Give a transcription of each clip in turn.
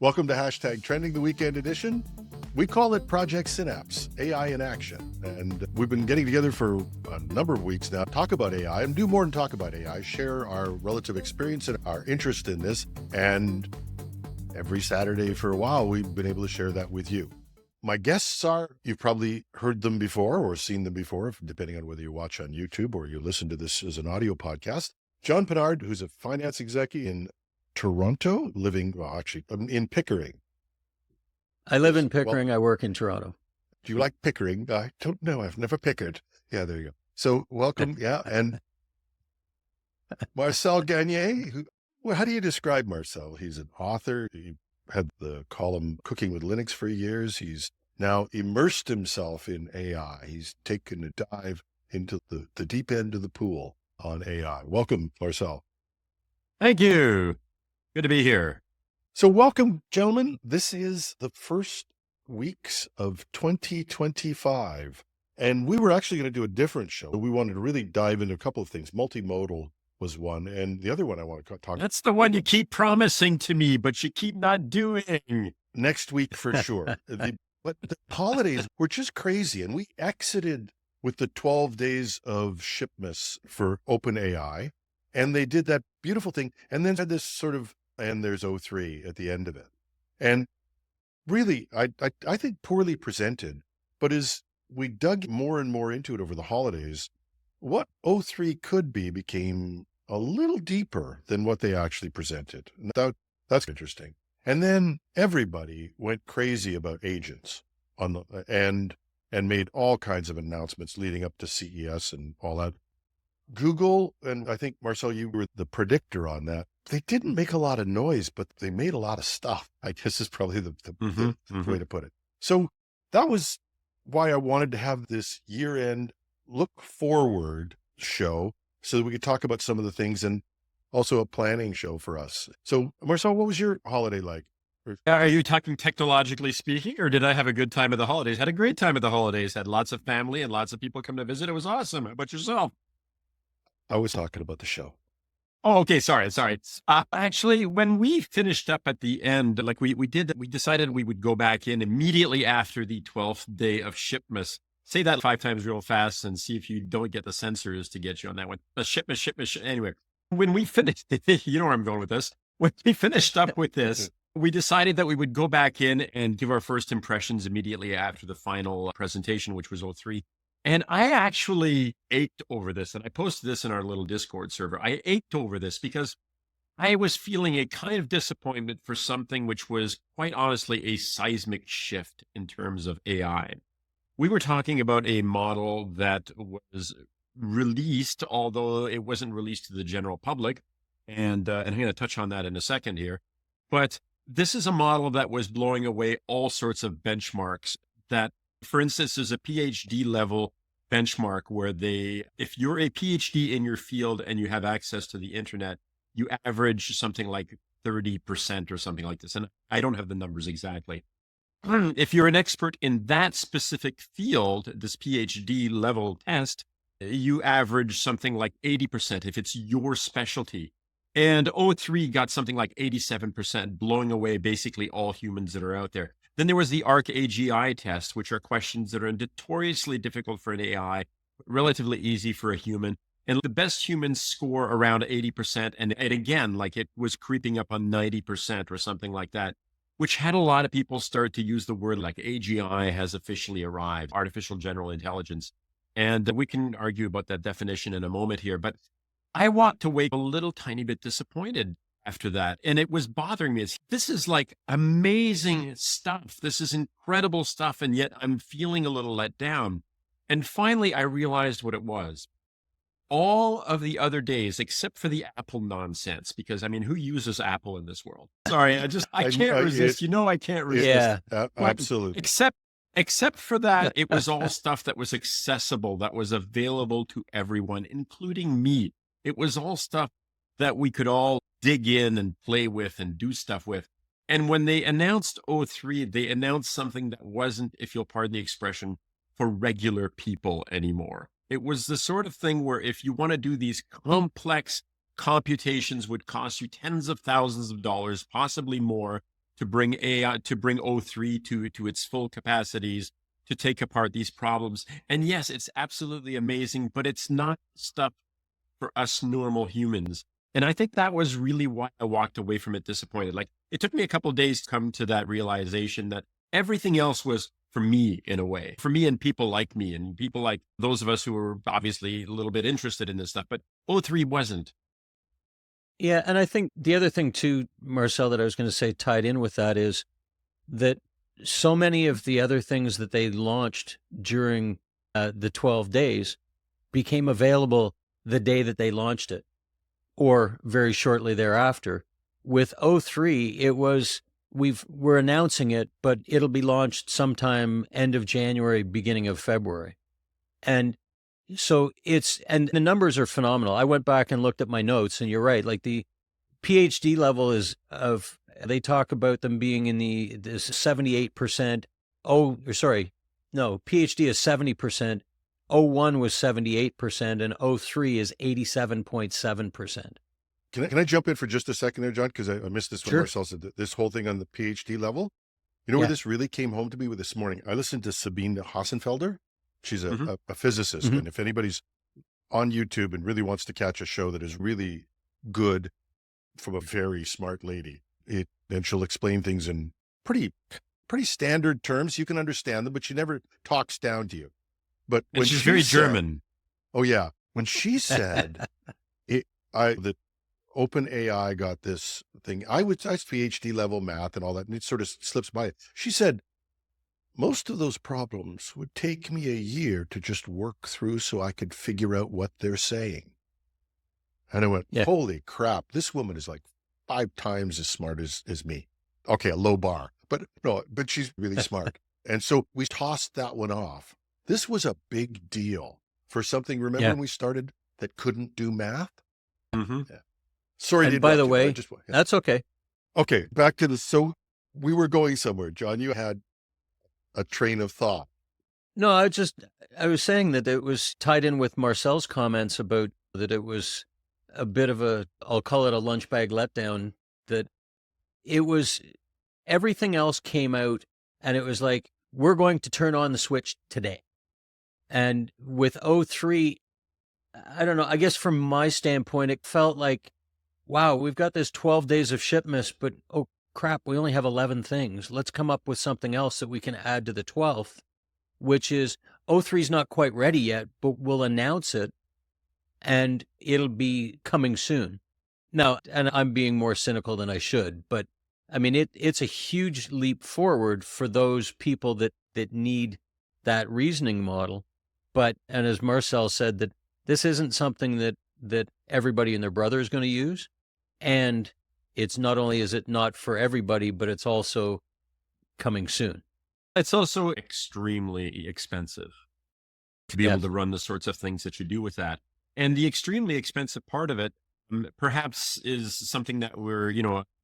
Welcome to Hashtag Trending, the Weekend Edition. We call it Project Synapse, AI in Action. And we've been getting together for a number of weeks now, talk about AI and do more than talk about AI, share our relative experience and our interest in this. And every Saturday for a while, we've been able to share that with you. My guests are, you've probably heard them before or seen them before, depending on whether you watch on YouTube or you listen to this as an audio podcast. John Pinard, who's a finance executive in Toronto, in Pickering. I live in Pickering. I work in Toronto. Do you like Pickering? I don't know. I've never pickered. Yeah, there you go. So welcome. Yeah. And Marcel Gagné, how do you describe Marcel? He's an author. He had the column Cooking with Linux for years. He's now immersed himself in AI. He's taken a dive into the deep end of the pool on AI. Welcome, Marcel. Thank you. Good to be here. So welcome, gentlemen. This is the first weeks of 2025. And we were actually going to do a different show. We wanted to really dive into a couple of things. Multimodal was one. And the other one I want to talk about. That's the one you keep promising to me, but you keep not doing. Next week for sure. But the holidays were just crazy. And we exited with the 12 days of Shipmas for OpenAI. And they did that beautiful thing. And then had this sort of, and there's O3 at the end of it. And really, I think poorly presented, but as we dug more and more into it over the holidays, what O3 could be became a little deeper than what they actually presented. That's interesting. And then everybody went crazy about agents and made all kinds of announcements leading up to CES and all that. Google, and I think, Marcel, you were the predictor on that. They didn't make a lot of noise, but they made a lot of stuff, I guess is probably the way to put it. So that was why I wanted to have this year-end look forward show so that we could talk about some of the things and also a planning show for us. So, Marcel, what was your holiday like? Are you talking technologically speaking, or did I have a good time at the holidays? Had a great time at the holidays. Had lots of family and lots of people come to visit. It was awesome. How about yourself? I was talking about the show. Oh, okay. Sorry. Actually, when we finished up at the end, like we decided we would go back in immediately after the 12th day of Shipmas. Say that 5 times real fast and see if you don't get the censors to get you on that one. Shipmas. Anyway, when we finished, you know where I'm going with this. When we finished up with this, we decided that we would go back in and give our first impressions immediately after the final presentation, which was O3. And I actually ached over this, and I posted this in our little Discord server. I ached over this because I was feeling a kind of disappointment for something which was quite honestly a seismic shift in terms of AI. We were talking about a model that was released, although it wasn't released to the general public. And I'm going to touch on that in a second here. But this is a model that was blowing away all sorts of benchmarks that, for instance, there's a PhD level benchmark where if you're a PhD in your field and you have access to the internet, you average something like 30% or something like this. And I don't have the numbers exactly. If you're an expert in that specific field, this PhD level test, you average something like 80% if it's your specialty. And O3 got something like 87%, blowing away basically all humans that are out there. Then there was the AGI test, which are questions that are notoriously difficult for an AI, relatively easy for a human. And the best humans score around 80%. And again, like it was creeping up on 90% or something like that, which had a lot of people start to use the word like AGI has officially arrived, artificial general intelligence. And we can argue about that definition in a moment here. But I walked away a little tiny bit disappointed after that. And it was bothering me. This is like amazing stuff. This is incredible stuff. And yet I'm feeling a little let down. And finally, I realized what it was. All of the other days, except for the Apple nonsense, because I mean, who uses Apple in this world? Sorry, I can't resist. I can't resist. Yeah, absolutely. Except for that, it was all stuff that was accessible, that was available to everyone, including me. It was all stuff that we could all dig in and play with and do stuff with. And when they announced O3, they announced something that wasn't, if you'll pardon the expression, for regular people anymore. It was the sort of thing where if you want to do these complex computations would cost you tens of thousands of dollars, possibly more, to bring AI, to bring O3 to its full capacities, to take apart these problems. And yes, it's absolutely amazing, but it's not stuff for us normal humans. And I think that was really why I walked away from it disappointed. Like, it took me a couple of days to come to that realization that everything else was for me, in a way, for me and people like me and people like those of us who were obviously a little bit interested in this stuff, but O3 wasn't. Yeah, and I think the other thing too, Marcel, that I was going to say tied in with that is that so many of the other things that they launched during the 12 days became available the day that they launched it, or very shortly thereafter. With O3, it was we're announcing it, but it'll be launched sometime end of January, beginning of February. And so and the numbers are phenomenal. I went back and looked at my notes, and you're right. Like the PhD level they talk about them being in the 78%. PhD is 70%. O1 was 78%, and O3 is 87.7%. Can I jump in for just a second there, John? Because I missed this when Sure. Marcel said this whole thing on the PhD level. You know where this really came home to me with this morning? I listened to Sabine Hassenfelder. She's a physicist. Mm-hmm. And if anybody's on YouTube and really wants to catch a show that is really good from a very smart lady, then she'll explain things in pretty standard terms. You can understand them, but she never talks down to you. But And when she's she very said, German. oh yeah, when she said that OpenAI got this thing, I was PhD level math and all that, and it sort of slips by. She said, most of those problems would take me a year to just work through so I could figure out what they're saying. And I went, holy crap, this woman is like 5 times as smart as me. Okay, a low bar, but she's really smart. And so we tossed that one off. This was a big deal for something, remember when we started, that couldn't do math? Mm-hmm. Yeah. Sorry to And by the interrupt you, way, that's okay. Okay, back to so we were going somewhere. John, you had a train of thought. No, I was saying that it was tied in with Marcel's comments about that it was a bit of I'll call it a lunch bag letdown, that it was, everything else came out and it was like, we're going to turn on the switch today. And with O3, I don't know, I guess from my standpoint, it felt like, wow, we've got this 12 days of Shipmas, but oh crap, we only have 11 things. Let's come up with something else that we can add to the 12th, which is O3 is not quite ready yet, but we'll announce it and it'll be coming soon. Now, and I'm being more cynical than I should, but I mean, it's a huge leap forward for those people that need that reasoning model. But, and as Marcel said, that this isn't something that everybody and their brother is going to use. And it's not only is it not for everybody, but it's also coming soon. It's also extremely expensive to be able to run the sorts of things that you do with that. And the extremely expensive part of it, perhaps, is something that we're,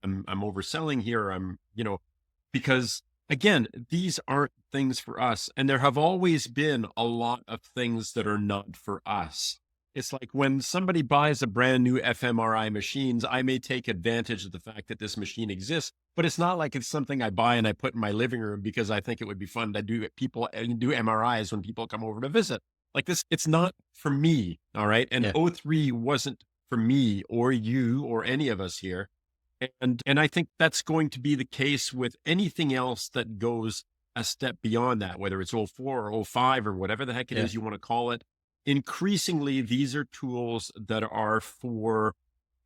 I'm overselling here. Because again, these aren't things for us. And there have always been a lot of things that are not for us. It's like when somebody buys a brand new fMRI machines, I may take advantage of the fact that this machine exists, but it's not like it's something I buy and I put in my living room because I think it would be fun to do MRIs when people come over to visit. Like this, it's not for me. All right. And O3 wasn't for me or you or any of us here. And I think that's going to be the case with anything else that goes a step beyond that, whether it's O4 or O5 or whatever the heck it is you want to call it. Increasingly, these are tools that are for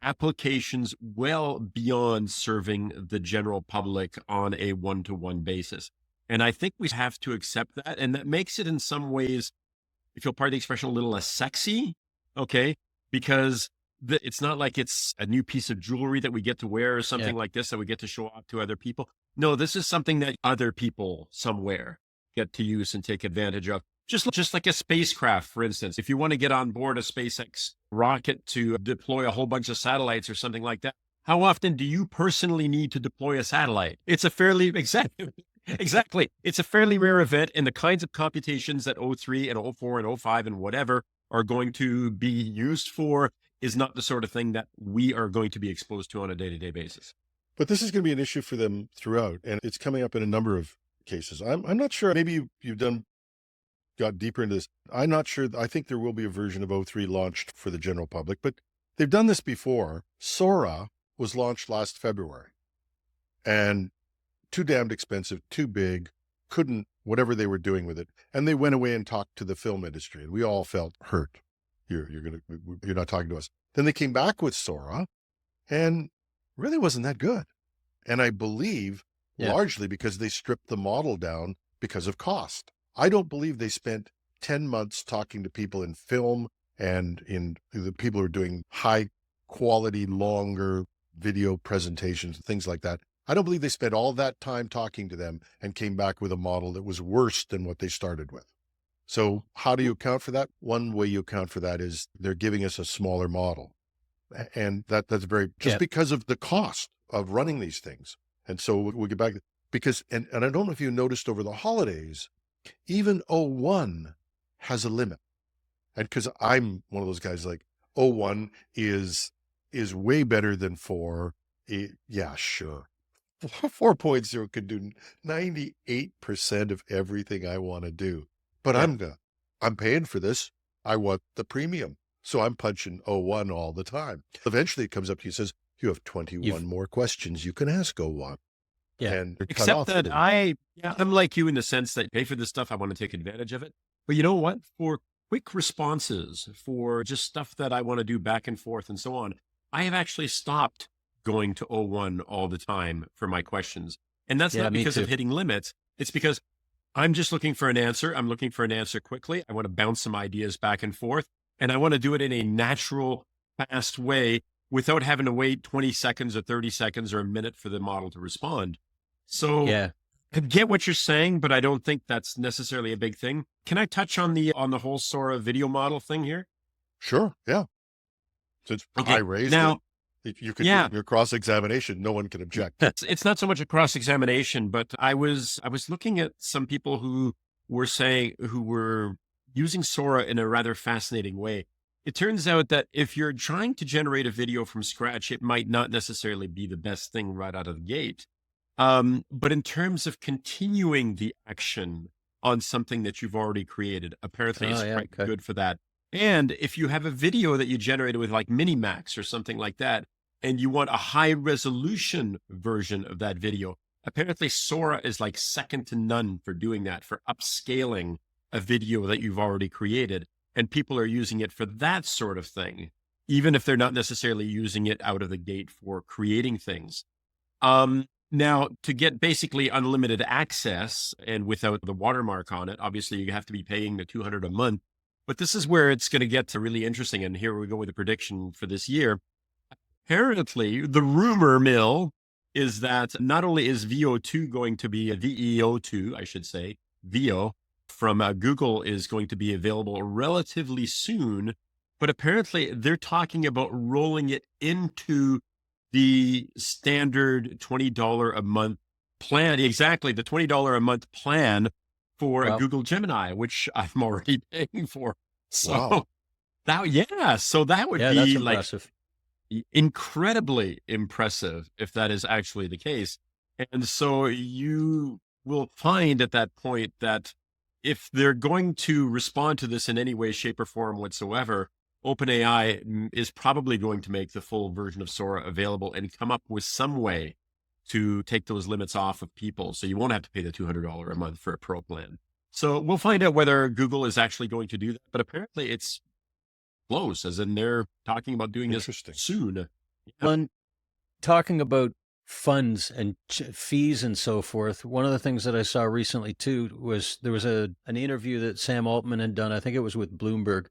applications well beyond serving the general public on a one-to-one basis. And I think we have to accept that. And that makes it in some ways, if you'll pardon the expression, a little less sexy, okay? Because it's not like it's a new piece of jewelry that we get to wear or something like this that we get to show off to other people. No, this is something that other people somewhere get to use and take advantage of. Just like a spacecraft, for instance. If you want to get on board a SpaceX rocket to deploy a whole bunch of satellites or something like that, how often do you personally need to deploy a satellite? It's a fairly, exactly. It's a fairly rare event, and the kinds of computations that O3 and O4 and O5 and whatever are going to be used for is not the sort of thing that we are going to be exposed to on a day-to-day basis. But this is going to be an issue for them throughout, and it's coming up in a number of cases. I'm not sure. Maybe you've got deeper into this. I'm not sure. I think there will be a version of O3 launched for the general public, but they've done this before. Sora was launched last February, and too damned expensive, too big, couldn't, whatever they were doing with it. And they went away and talked to the film industry, and we all felt hurt. You're not talking to us. Then they came back with Sora, and really wasn't that good. And I believe largely because they stripped the model down because of cost. I don't believe they spent 10 months talking to people in film and in the people who are doing high quality, longer video presentations, things like that. I don't believe they spent all that time talking to them and came back with a model that was worse than what they started with. So how do you account for that? One way you account for that is they're giving us a smaller model. And that's very, just because of the cost of running these things. And so we'll get back, because, and I don't know if you noticed over the holidays, even O1 has a limit. And because I'm one of those guys, like O1 is way better than 4. Yeah, sure. 4.0 could do 98% of everything I want to do, but I'm paying for this. I want the premium. So I'm punching O1 all the time. Eventually it comes up to you and says, you have 21 more questions you can ask O1. Yeah. And except that I'm like you in the sense that pay for this stuff, I want to take advantage of it. But you know what? For quick responses, for just stuff that I want to do back and forth and so on, I have actually stopped going to O1 all the time for my questions. And that's not because of hitting limits. It's because I'm just looking for an answer. I'm looking for an answer quickly. I want to bounce some ideas back and forth. And I want to do it in a natural, fast way without having to wait 20 seconds or 30 seconds or a minute for the model to respond. So I get what you're saying, but I don't think that's necessarily a big thing. Can I touch on the whole Sora video model thing here? Sure. Yeah. Since I raised it, you could do your cross-examination. No one can object. It's not so much a cross-examination, but I was looking at some people who were using Sora in a rather fascinating way. It turns out that if you're trying to generate a video from scratch, it might not necessarily be the best thing right out of the gate. But in terms of continuing the action on something that you've already created, apparently it's quite good for that. And if you have a video that you generated with like Minimax or something like that, and you want a high resolution version of that video, apparently Sora is like second to none for doing that, for upscaling a video that you've already created. And people are using it for that sort of thing, even if they're not necessarily using it out of the gate for creating things. Now, to get basically unlimited access and without the watermark on it, obviously you have to be paying the $200 a month. But this is where it's going to get to really interesting. And here we go with the prediction for this year. Apparently, the rumor mill is that not only is VO2 going to be a VEO2, I should say, VO from Google is going to be available relatively soon, but apparently they're talking about rolling it into the standard $20 a month plan. Exactly, the $20 a month plan for Google Gemini, which I'm already paying for. So that would be like incredibly impressive if that is actually the case. And so you will find at that point that if they're going to respond to this in any way, shape, or form whatsoever, OpenAI is probably going to make the full version of Sora available and come up with some way to take those limits off of people. So you won't have to pay the $200 a month for a pro plan. So we'll find out whether Google is actually going to do that. But apparently it's close, as in they're talking about doing this soon. Well, talking about funds and fees and so forth, one of the things that I saw recently too was there was an interview that Sam Altman had done, I think it was with Bloomberg,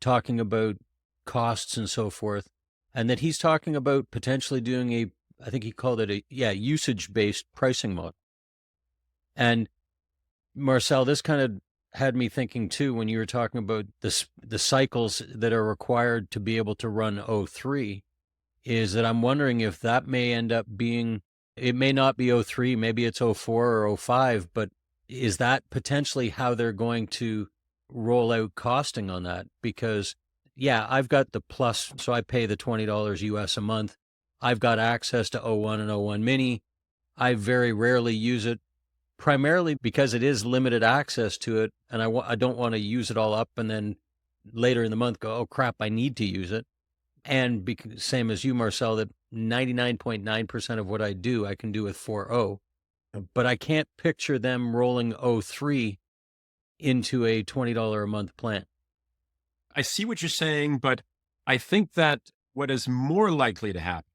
talking about costs and so forth, and that he's talking about potentially doing I think he called it usage-based pricing model. And Marcel, this kind of had me thinking too, when you were talking about the cycles that are required to be able to run O3, is that I'm wondering if that may end up being, it may not be O3, maybe it's O4 or O5, but is that potentially how they're going to roll out costing on that? Because I've got the plus, so I pay the $20 US a month. I've got access to O1 and O1 Mini. I very rarely use it, primarily because it is limited access to it, and I don't want to use it all up and then later in the month go, oh crap, I need to use it. And same as you, Marcel, that 99.9% of what I do, I can do with 4.0, but I can't picture them rolling O3 into a $20 a month plan. I see what you're saying, but I think that what is more likely to happen,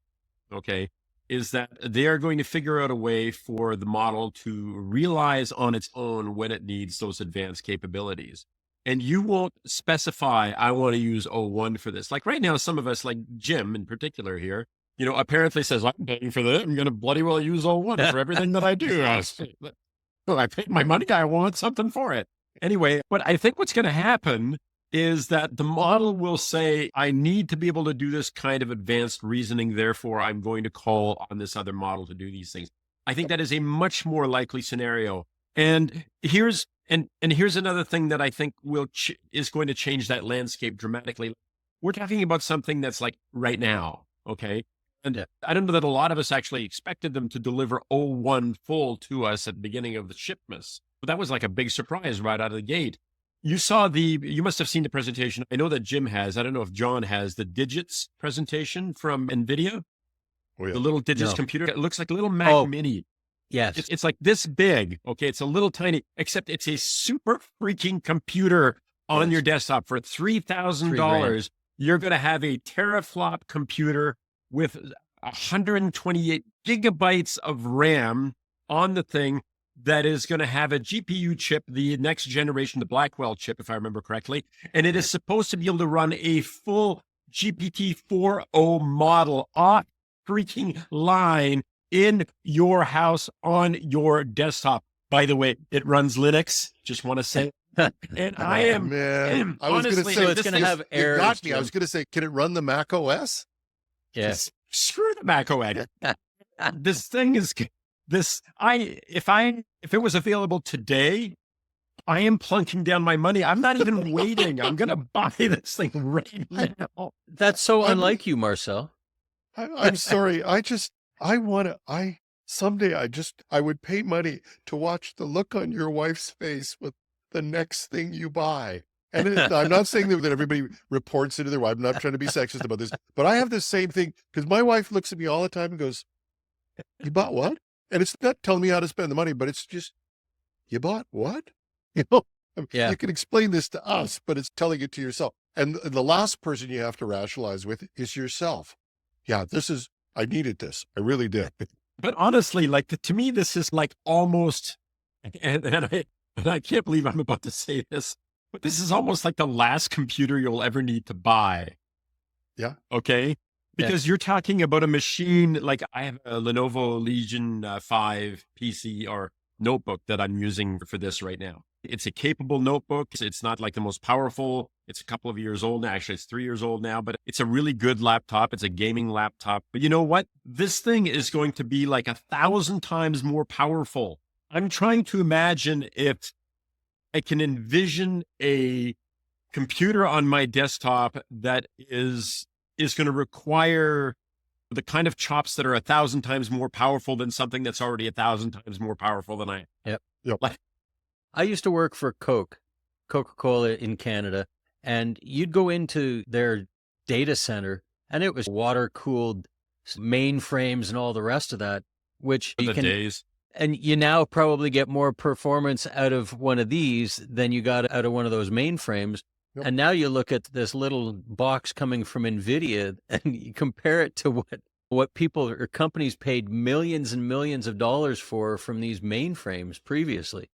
okay, is that they are going to figure out a way for the model to realize on its own when it needs those advanced capabilities. And you won't specify, I want to use O1 for this. Like right now, some of us, like Jim in particular here, apparently says, I'm paying for that. I'm going to bloody well use O1 for everything that I do. I paid my money. I want something for it. Anyway, but I think what's going to happen is that the model will say, I need to be able to do this kind of advanced reasoning. Therefore, I'm going to call on this other model to do these things. I think that is a much more likely scenario. And here's another thing that I think is going to change that landscape dramatically. We're talking about something that's like right now, okay? And I don't know that a lot of us actually expected them to deliver O1 full to us at the beginning of the Shipmas. But that was like a big surprise right out of the gate. You must have seen the presentation. I know that Jim has. I don't know if John has the Digits presentation from NVIDIA. Oh, yeah. The little Digits computer. It looks like a little Mac Mini. Yes. It's like this big. Okay. It's a little tiny, except it's a super freaking computer on your desktop for $3,000. You're going to have a teraflop computer with 128 gigabytes of RAM on the thing that is going to have a GPU chip, the next generation, the Blackwell chip, if I remember correctly. And it is supposed to be able to run a full GPT 4.0 model off freaking line in your house on your desktop. By the way, it runs Linux. Just want to say. And I am, man. I was going to say, so it's going to have errors. Got me. I was going to say, can it run the Mac OS? Yes. Screw the Mac OS. This thing is this. If it was available today, I am plunking down my money. I'm not even waiting. I'm going to buy this thing right now. That's so unlike you, Marcel. I'm sorry. Someday I would pay money to watch the look on your wife's face with the next thing you buy. And I'm not saying that everybody reports into their wife. I'm not trying to be sexist about this, but I have the same thing because my wife looks at me all the time and goes, you bought what? And it's not telling me how to spend the money, but it's just, you bought what? You can explain this to us, but it's telling it to yourself. And the last person you have to rationalize with is yourself. Yeah, I needed this. I really did. But honestly, like to me, this is like almost, and I can't believe I'm about to say this, but this is almost like the last computer you'll ever need to buy. Yeah. Okay. Because you're talking about a machine, like I have a Lenovo Legion 5 PC or notebook that I'm using for this right now. It's a capable notebook. It's not like the most powerful. It's a couple of years old now. Actually, it's 3 years old now, but it's a really good laptop. It's a gaming laptop. But you know what? This thing is going to be like 1,000 times more powerful. I'm trying to imagine if I can envision a computer on my desktop that is going to require the kind of chops that are 1,000 times more powerful than something that's already 1,000 times more powerful than I am. Yep. I used to work for Coca-Cola in Canada, and you'd go into their data center and it was water-cooled mainframes and all the rest of that, which and you now probably get more performance out of one of these than you got out of one of those mainframes. Yep. And now you look at this little box coming from NVIDIA and you compare it to what people or companies paid millions and millions of dollars for from these mainframes previously.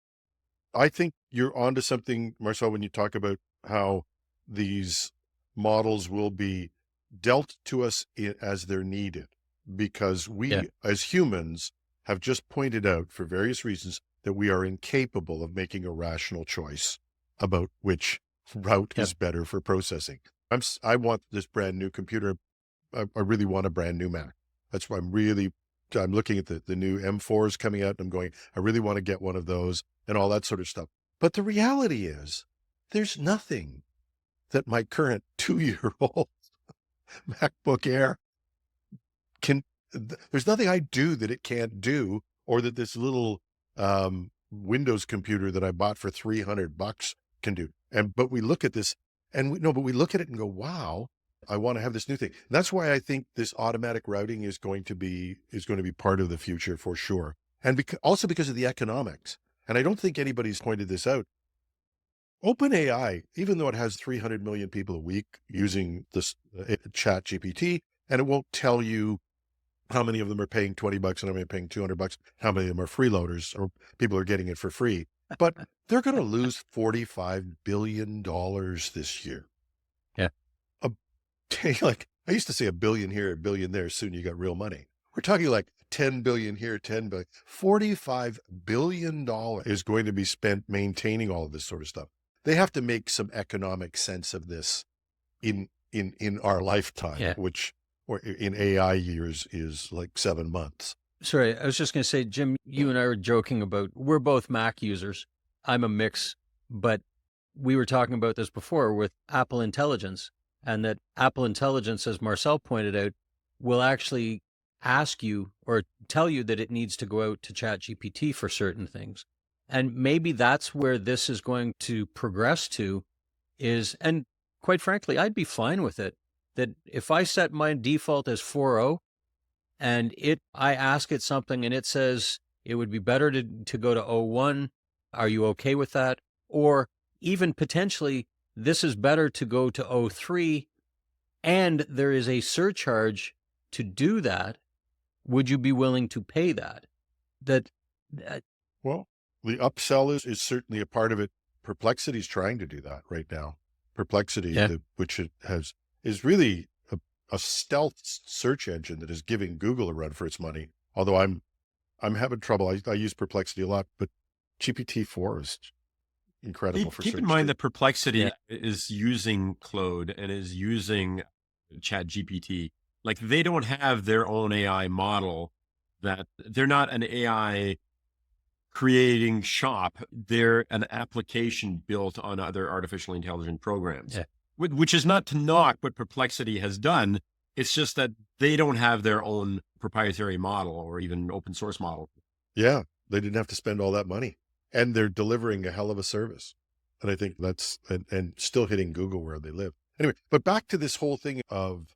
I think you're onto something, Marcel, when you talk about how these models will be dealt to us as they're needed, because we as humans have just pointed out for various reasons that we are incapable of making a rational choice about which route is better for processing. I want this brand new computer. I really want a brand new Mac. That's why I'm looking at the new M4s coming out and I'm going, I really want to get one of those and all that sort of stuff. But the reality is there's nothing that my current 2-year-old MacBook Air can, there's nothing I do that it can't do, or that this little Windows computer that I bought for $300 can do. But we look at this and but we look at it and go, wow, I want to have this new thing. And that's why I think this automatic routing is going to be part of the future for sure. And also because of the economics. And I don't think anybody's pointed this out. OpenAI, even though it has 300 million people a week using this ChatGPT, and it won't tell you how many of them are paying $20 and how many are paying $200, how many of them are freeloaders or people are getting it for free. But they're going to lose $45 billion this year. Yeah. Like I used to say, $1 billion here, $1 billion there. Soon you got real money. We're talking like 10 billion here, 10 billion, $45 billion is going to be spent maintaining all of this sort of stuff. They have to make some economic sense of this in our lifetime, which, or in AI years, is like 7 months. Sorry, I was just going to say, Jim, you and I were joking about, we're both Mac users. I'm a mix, but we were talking about this before with Apple Intelligence, and that Apple Intelligence, as Marcel pointed out, will actually ask you or tell you that it needs to go out to ChatGPT for certain things. And maybe that's where this is going to progress to is, and quite frankly, I'd be fine with it, that if I set my default as 4.0 and I ask it something and it says it would be better to go to 0.1, are you okay with that? Or even potentially, this is better to go to 0.3 and there is a surcharge to do that. Would you be willing to pay that? Well, the upsell is certainly a part of it. Perplexity is trying to do that right now. Perplexity, which is really a stealth search engine that is giving Google a run for its money. Although I'm having trouble. I use Perplexity a lot, but GPT-4 is incredible for search. Keep in mind that Perplexity is using Claude and is using ChatGPT. Like they don't have their own AI model. That they're not an AI creating shop. They're an application built on other artificial intelligence programs, which is not to knock what Perplexity has done. It's just that they don't have their own proprietary model or even open source model. Yeah, they didn't have to spend all that money, and they're delivering a hell of a service. And I think that's, and still hitting Google where they live. Anyway, but back to this whole thing of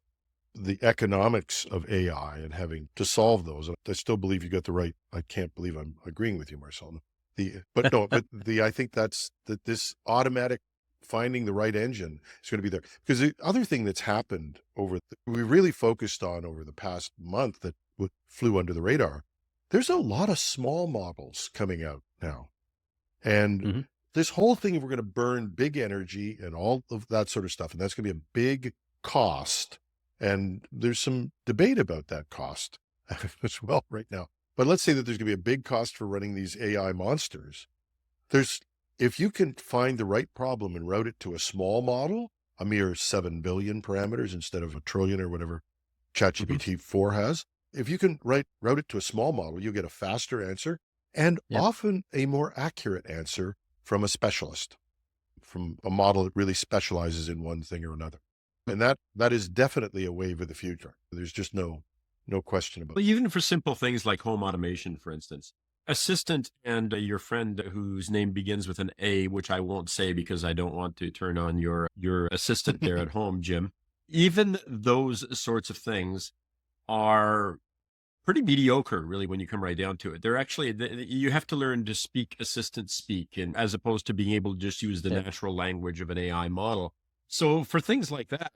the economics of AI and having to solve those. I still believe you got the right. I can't believe I'm agreeing with you, Marcel. I think that this automatic finding the right engine is going to be there. Because the other thing that's happened we really focused on over the past month that flew under the radar, there's a lot of small models coming out now. And this whole thing, we're going to burn big energy and all of that sort of stuff. And that's going to be a big cost. And there's some debate about that cost as well right now. But let's say that there's going to be a big cost for running these AI monsters. If you can find the right problem and route it to a small model, a mere 7 billion parameters instead of a trillion or whatever ChatGPT 4 has, if you can route it to a small model, you'll get a faster answer and often a more accurate answer from a specialist, from a model that really specializes in one thing or another. And that is definitely a wave of the future. There's just no question about it. Even for simple things like home automation, for instance, Assistant and your friend whose name begins with an A, which I won't say because I don't want to turn on your assistant there at home, Jim. Even those sorts of things are pretty mediocre, really, when you come right down to it. They're actually, you have to learn to speak assistant speak, and as opposed to being able to just use the natural language of an AI model. So for things like that,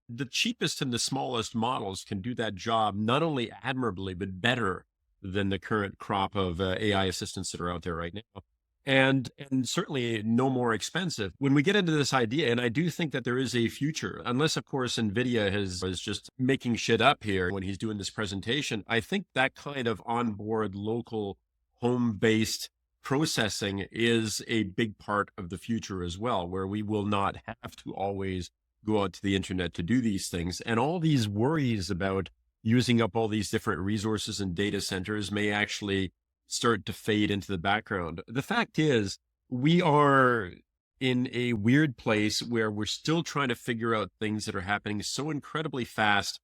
the cheapest and the smallest models can do that job not only admirably, but better than the current crop of AI assistants that are out there right now. And certainly no more expensive. When we get into this idea, and I do think that there is a future, unless, of course, NVIDIA is just making shit up here when he's doing this presentation, I think that kind of onboard local home-based processing is a big part of the future as well, where we will not have to always go out to the internet to do these things. And all these worries about using up all these different resources and data centers may actually start to fade into the background. The fact is, we are in a weird place where we're still trying to figure out things that are happening so incredibly fast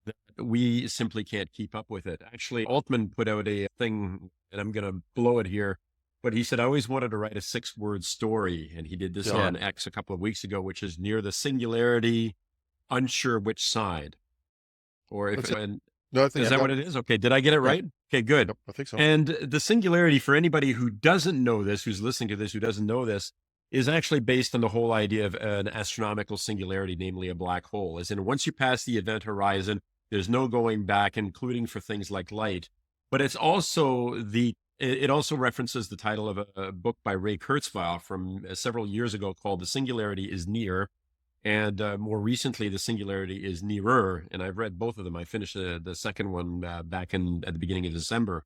that we simply can't keep up with it. Actually, Altman put out a thing, and I'm going to blow it here, but he said, I always wanted to write a 6-word story. And he did this Yeah. on X a couple of weeks ago, which is near the singularity, unsure which side. Or if, That's it. and No, I think is that what it is? Okay. Did I get it right? Okay, good. Yep, I think so. And the singularity, for anybody who doesn't know this, who's listening to this, who doesn't know this, is actually based on the whole idea of an astronomical singularity, namely a black hole. As in, once you pass the event horizon, there's no going back, including for things like light. But it's also it also references the title of a book by Ray Kurzweil from several years ago called The Singularity is Near. And more recently, The Singularity is Nearer. And I've read both of them. I finished the second one back at the beginning of December.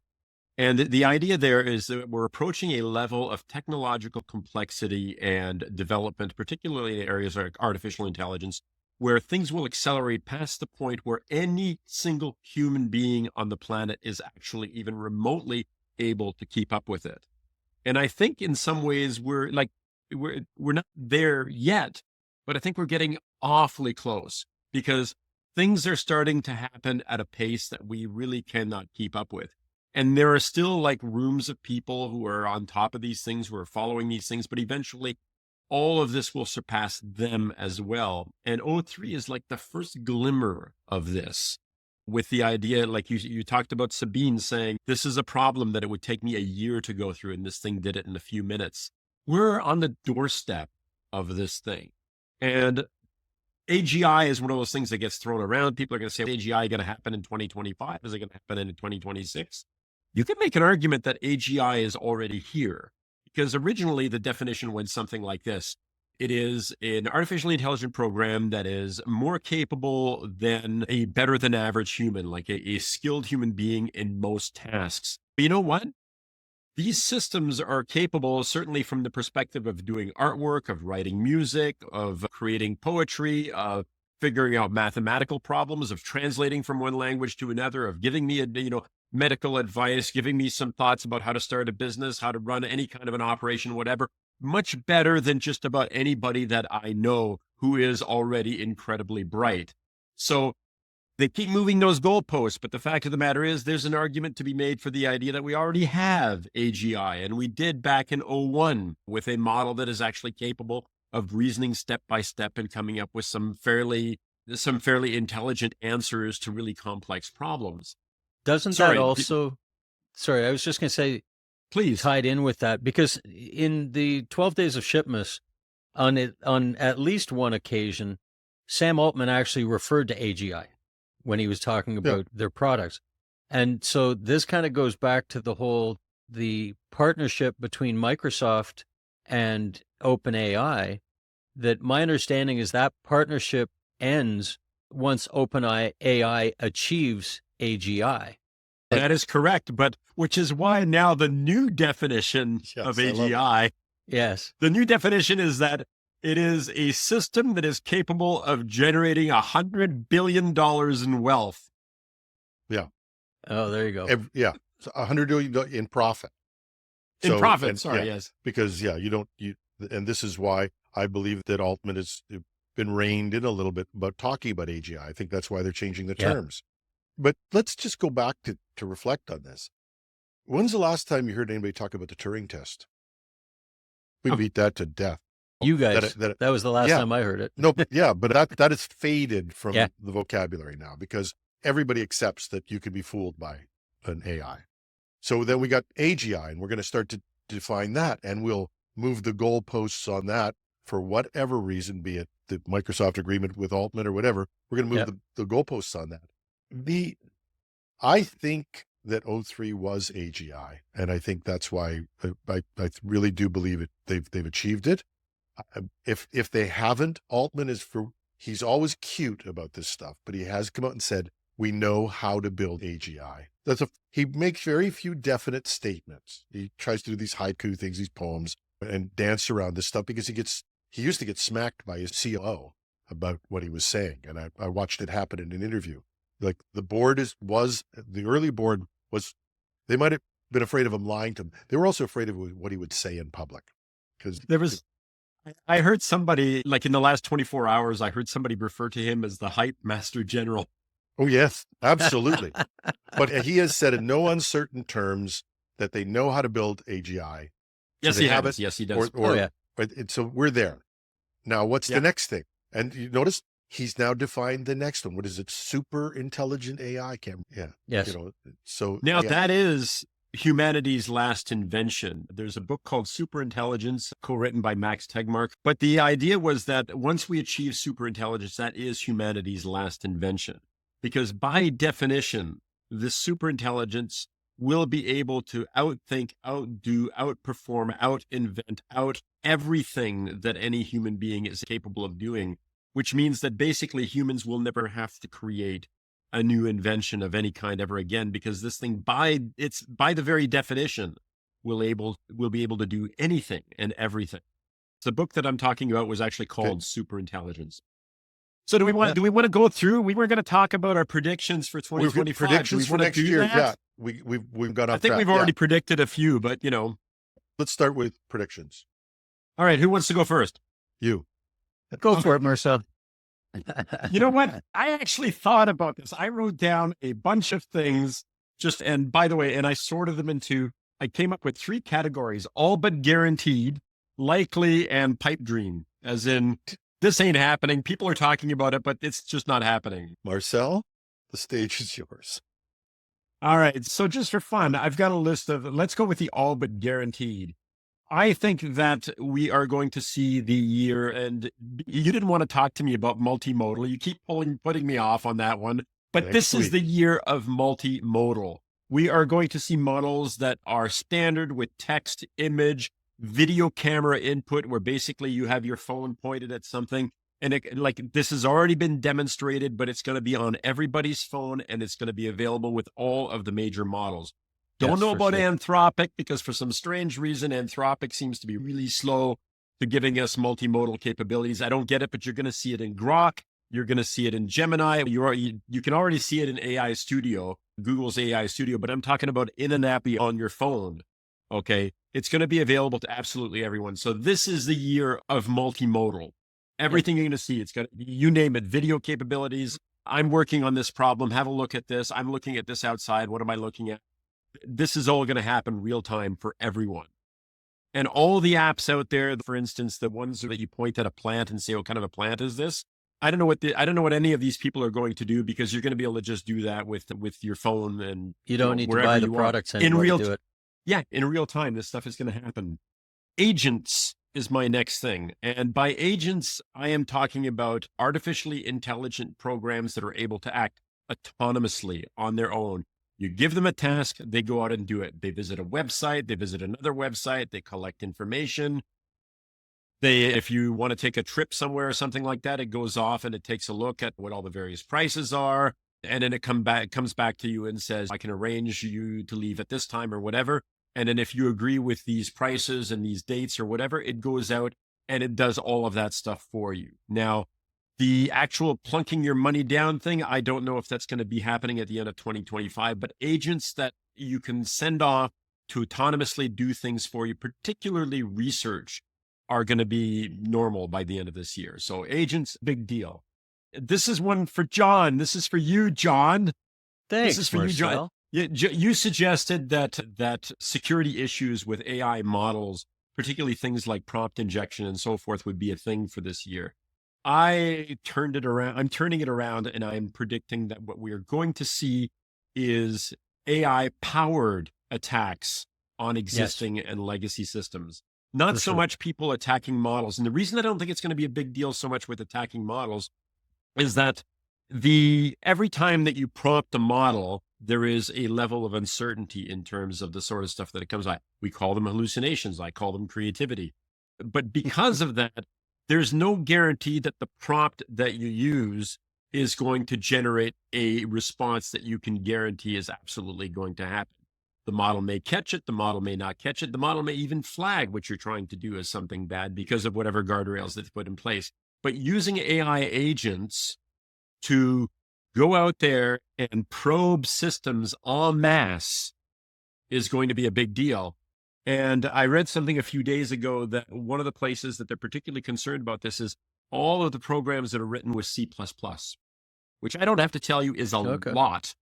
And the idea there is that we're approaching a level of technological complexity and development, particularly in areas like artificial intelligence, where things will accelerate past the point where any single human being on the planet is actually even remotely able to keep up with it. And I think in some ways we're not there yet, but I think we're getting awfully close because things are starting to happen at a pace that we really cannot keep up with. And there are still like rooms of people who are on top of these things, who are following these things, but eventually all of this will surpass them as well. And O3 is like the first glimmer of this, with the idea, like you talked about Sabine saying, this is a problem that it would take me a year to go through, and this thing did it in a few minutes. We're on the doorstep of this thing. And AGI is one of those things that gets thrown around. People are going to say, AGI going to happen in 2025? Is it going to happen in 2026? You can make an argument that AGI is already here, because originally the definition went something like this. It is an artificially intelligent program that is more capable than a better than average human, like a skilled human being in most tasks. But you know what? These systems are capable, certainly from the perspective of doing artwork, of writing music, of creating poetry, of figuring out mathematical problems, of translating from one language to another, of giving me medical advice, giving me some thoughts about how to start a business, how to run any kind of an operation, whatever, much better than just about anybody that I know who is already incredibly bright. So they keep moving those goalposts, but the fact of the matter is there's an argument to be made for the idea that we already have AGI, and we did back in '01 with a model that is actually capable of reasoning step by step and coming up with some fairly intelligent answers to really complex problems. Doesn't that also, sorry, I was just going to say, please, tied in with that, because in the 12 days of Shipmas, on at least one occasion, Sam Altman actually referred to AGI when he was talking about their products. And so this kind of goes back to the partnership between Microsoft and OpenAI, that my understanding is that partnership ends once OpenAI achieves AGI. That is correct, but which is why now the new definition of AGI, the new definition is that it is a system that is capable of generating $100 billion in wealth. Yeah. Oh, there you go. So $100 billion in profit. Yes. Because and this is why I believe that Altman has been reined in a little bit about talking about AGI. I think that's why they're changing the terms. But let's just go back to reflect on this. When's the last time you heard anybody talk about the Turing test? We beat that to death. You guys, that was the last time I heard it. No, but that has faded from the vocabulary now, because everybody accepts that you can be fooled by an AI. So then we got AGI, and we're going to start to define that, and we'll move the goalposts on that for whatever reason, be it the Microsoft agreement with Altman or whatever. We're going to move the goalposts on that. I think that O3 was AGI, and I think that's why I really do believe it. They've achieved it. If they haven't, Altman he's always cute about this stuff, but he has come out and said, we know how to build AGI. He makes very few definite statements. He tries to do these haiku things, these poems, and dance around this stuff because he used to get smacked by his COO about what he was saying. And I watched it happen in an interview. Like the early board was, they might have been afraid of him lying to them. They were also afraid of what he would say in public. Because I heard somebody, like in the last 24 hours, I heard somebody refer to him as the hype master general. Oh, yes, absolutely. But he has said in no uncertain terms that they know how to build AGI. So Yes, they he have it, has. Yes, he or, does. Oh, or, yeah. so we're there. Now, what's the Yeah. next thing? And you notice he's now defined the next one. What is it? Super intelligent AI can, yeah. Yes. So Now, yeah, that is humanity's last invention. There's a book called Superintelligence, co-written by Max Tegmark. But the idea was that once we achieve superintelligence, that is humanity's last invention. Because by definition, this superintelligence will be able to outthink, outdo, outperform, out-invent, out everything that any human being is capable of doing, which means that basically humans will never have to create a new invention of any kind ever again, because this thing by the very definition will be able to do anything and everything. The book that I'm talking about was actually okay. called Superintelligence. So do we Yeah. want to go through? We were going to talk about our predictions for We've got 2025. predictions Do we for want to next do year. that? Yeah, we've got I off think track. we've already predicted a few, but Let's start with predictions. all right, who wants to go first? You. Go for it, Marcel. You know what? I actually thought about this. I wrote down a bunch of things and by the way, and I sorted them I came up with 3 categories, all but guaranteed, likely, and pipe dream, as in, this ain't happening. People are talking about it, but it's just not happening. Marcel, the stage is yours. All right. So just for fun, I've got a list let's go with the all but guaranteed. I think that we are going to see the year, and you didn't want to talk to me about multimodal. You keep putting me off on that one, but Next this is week. the year of multimodal. We are going to see models that are standard with text, image, video camera input, where basically you have your phone pointed at something. And this has already been demonstrated, but it's going to be on everybody's phone, and it's going to be available with all of the major models. Don't Yes, know for about sure. Anthropic, because for some strange reason, Anthropic seems to be really slow to giving us multimodal capabilities. I don't get it, but you're going to see it in Grok. You're going to see it in Gemini. You can already see it in AI Studio, Google's AI Studio, but I'm talking about in an app on your phone. Okay. It's going to be available to absolutely everyone. So this is the year of multimodal. Everything you're going to see, it's got, you name it, video capabilities. I'm working on this problem. Have a look at this. I'm looking at this outside. What am I looking at? This is all going to happen real time for everyone. And all the apps out there, for instance, the ones that you point at a plant and say, what kind of a plant is this? I don't know what any of these people are going to do, because you're going to be able to just do that with your phone, and You don't need to wherever buy the you are. products In anymore real to do it. Yeah, in real time, this stuff is going to happen. Agents is my next thing. And by agents, I am talking about artificially intelligent programs that are able to act autonomously on their own. You give them a task, they go out and do it. They visit a website, they visit another website, they collect information. If you want to take a trip somewhere or something like that, it goes off and it takes a look at what all the various prices are. And then it comes back to you and says, I can arrange you to leave at this time or whatever. And then if you agree with these prices and these dates or whatever, it goes out and it does all of that stuff for you. Now, the actual plunking your money down thing, I don't know if that's going to be happening at the end of 2025, but agents that you can send off to autonomously do things for you, particularly research, are going to be normal by the end of this year. So agents, big deal. This is one for John. This is for you, John. Thanks, This is for you, John. Marcel. You suggested that security issues with AI models, particularly things like prompt injection and so forth, would be a thing for this year. I turned it around. I'm turning it around, and I'm predicting that what we are going to see is AI powered attacks on existing and legacy systems. Not For so sure. much people attacking models. And the reason I don't think it's going to be a big deal so much with attacking models is that every time that you prompt a model, there is a level of uncertainty in terms of the sort of stuff that it comes by. We call them hallucinations. I call them creativity. But because of that, there's no guarantee that the prompt that you use is going to generate a response that you can guarantee is absolutely going to happen. The model may catch it. The model may not catch it. The model may even flag what you're trying to do as something bad because of whatever guardrails that's put in place. But using AI agents to go out there and probe systems en masse is going to be a big deal. And I read something a few days ago that one of the places that they're particularly concerned about this is all of the programs that are written with C++. which I don't have to tell you is a Okay. lot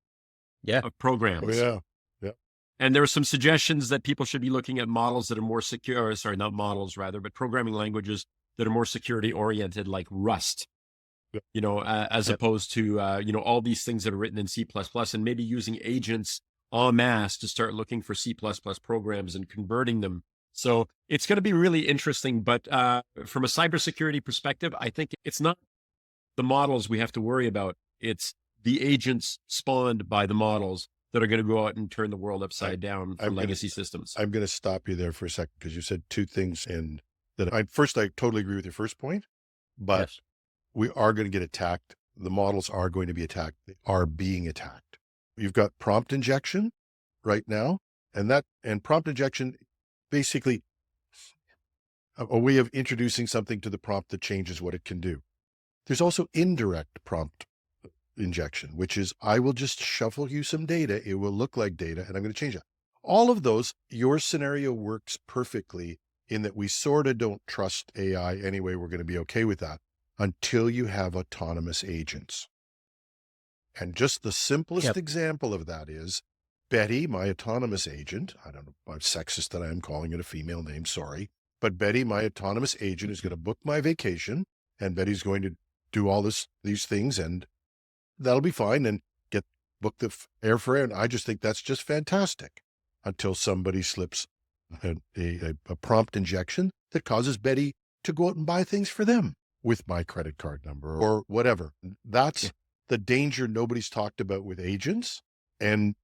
Yeah. of Oh, programs. yeah. Yeah. And there are some suggestions that people should be looking at models that are more secure, sorry, not models rather, but programming languages that are more security oriented, like Rust, Yeah. as Yep. opposed to, all these things that are written in C++, and maybe using agents en masse to start looking for C++ programs and converting them. So it's going to be really interesting. But from a cybersecurity perspective, I think it's not the models we have to worry about. It's the agents spawned by the models that are going to go out and turn the world upside down for I'm gonna legacy systems. I'm going to stop you there for a second because you said two things, and that I totally agree with your first point, but Yes. we are going to get attacked. The models are going to be attacked. They are being attacked. You've got prompt injection right now, and prompt injection, basically a way of introducing something to the prompt that changes what it can do. There's also indirect prompt injection, which is I will just shuffle you some data. It will look like data, and I'm going to change it. All of those, your scenario works perfectly in that we sort of don't trust AI anyway. We're going to be okay with that until you have autonomous agents. And just the simplest Yep. example of that is Betty, my autonomous agent. I don't know how sexist that I am calling it a female name, sorry. But Betty, my autonomous agent, is going to book my vacation, and Betty's going to do all these things, and that'll be fine, and book the airfare. And I just think that's just fantastic until somebody slips a prompt injection that causes Betty to go out and buy things for them with my credit card number or whatever. That's the danger nobody's talked about with agents. And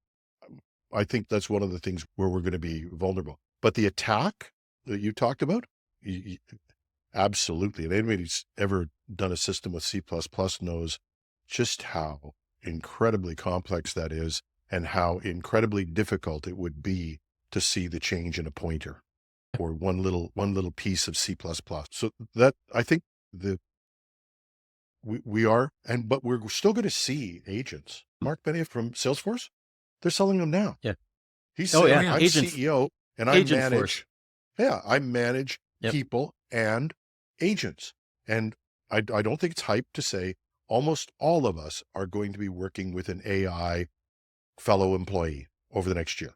I think that's one of the things where we're going to be vulnerable. But the attack that you talked about, absolutely. And anybody who's ever done a system with C++ knows just how incredibly complex that is and how incredibly difficult it would be to see the change in a pointer or one little piece of C++. So that, I think we are, but we're still going to see agents. Mark Benioff from Salesforce, they're selling them now. Yeah. He's Oh, saying, yeah. I'm CEO and Agent Force. I manage Yep. people and agents. And I don't think it's hype to say almost all of us are going to be working with an AI fellow employee over the next year.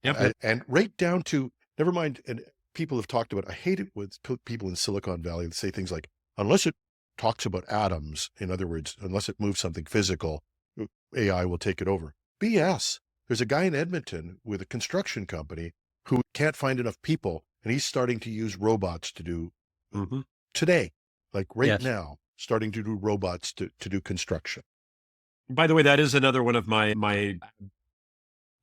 Yep. And right down to, never mind, and people have talked about, I hate it with people in Silicon Valley that say things like, unless it talks about atoms, in other words, unless it moves something physical, AI will take it over. BS. There's a guy in Edmonton with a construction company who can't find enough people, and he's starting to use robots to do today, like right Yes. now, starting to do robots to do construction. By the way, that is another one of my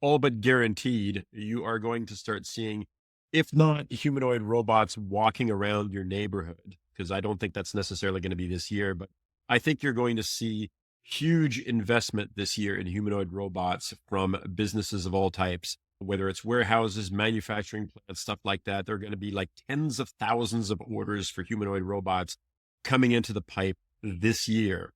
all but guaranteed, you are going to start seeing, if not humanoid robots walking around your neighborhood, because I don't think that's necessarily going to be this year, but I think you're going to see huge investment this year in humanoid robots from businesses of all types, whether it's warehouses, manufacturing plants, stuff like that. There are going to be like tens of thousands of orders for humanoid robots coming into the pipe this year.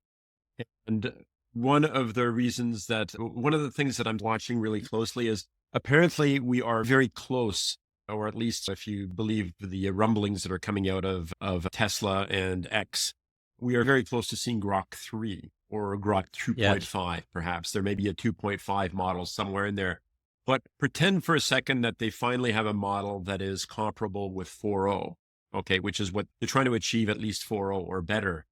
And one of the things that I'm watching really closely is apparently we are very close, or at least if you believe the rumblings that are coming out of Tesla and X, we are very close to seeing Grok 3 or Grok 2.5, perhaps. There may be a 2.5 model somewhere in there. But pretend for a second that they finally have a model that is comparable with 4.0, okay, which is what they're trying to achieve, at least 4.0 or better.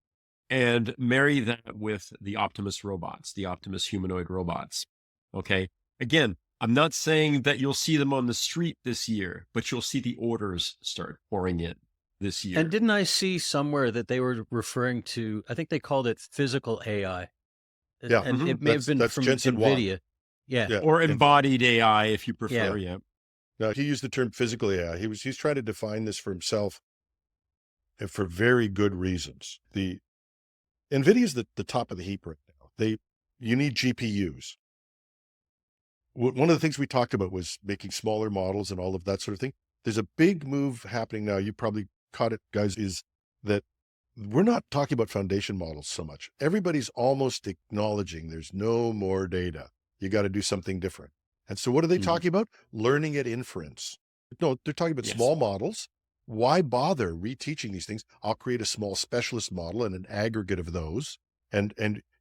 And marry that with the Optimus robots, the Optimus humanoid robots. Okay. Again, I'm not saying that you'll see them on the street this year, but you'll see the orders start pouring in this year. And didn't I see somewhere that they were referring to, I think they called it physical AI. Yeah. And it may have been That's from Jensen Huang. NVIDIA. Yeah. Yeah. Or embodied AI, if you prefer. Yeah. No, he used the term physical AI. He's trying to define this for himself and for very good reasons. The NVIDIA is the top of the heap right now. You need GPUs. One of the things we talked about was making smaller models and all of that sort of thing. There's a big move happening now. You probably caught it, guys, is that we're not talking about foundation models so much. Everybody's almost acknowledging there's no more data. You got to do something different. And so what are they talking about? Learning at inference. No, they're talking about small models. Why bother reteaching these things? I'll create a small specialist model and an aggregate of those. And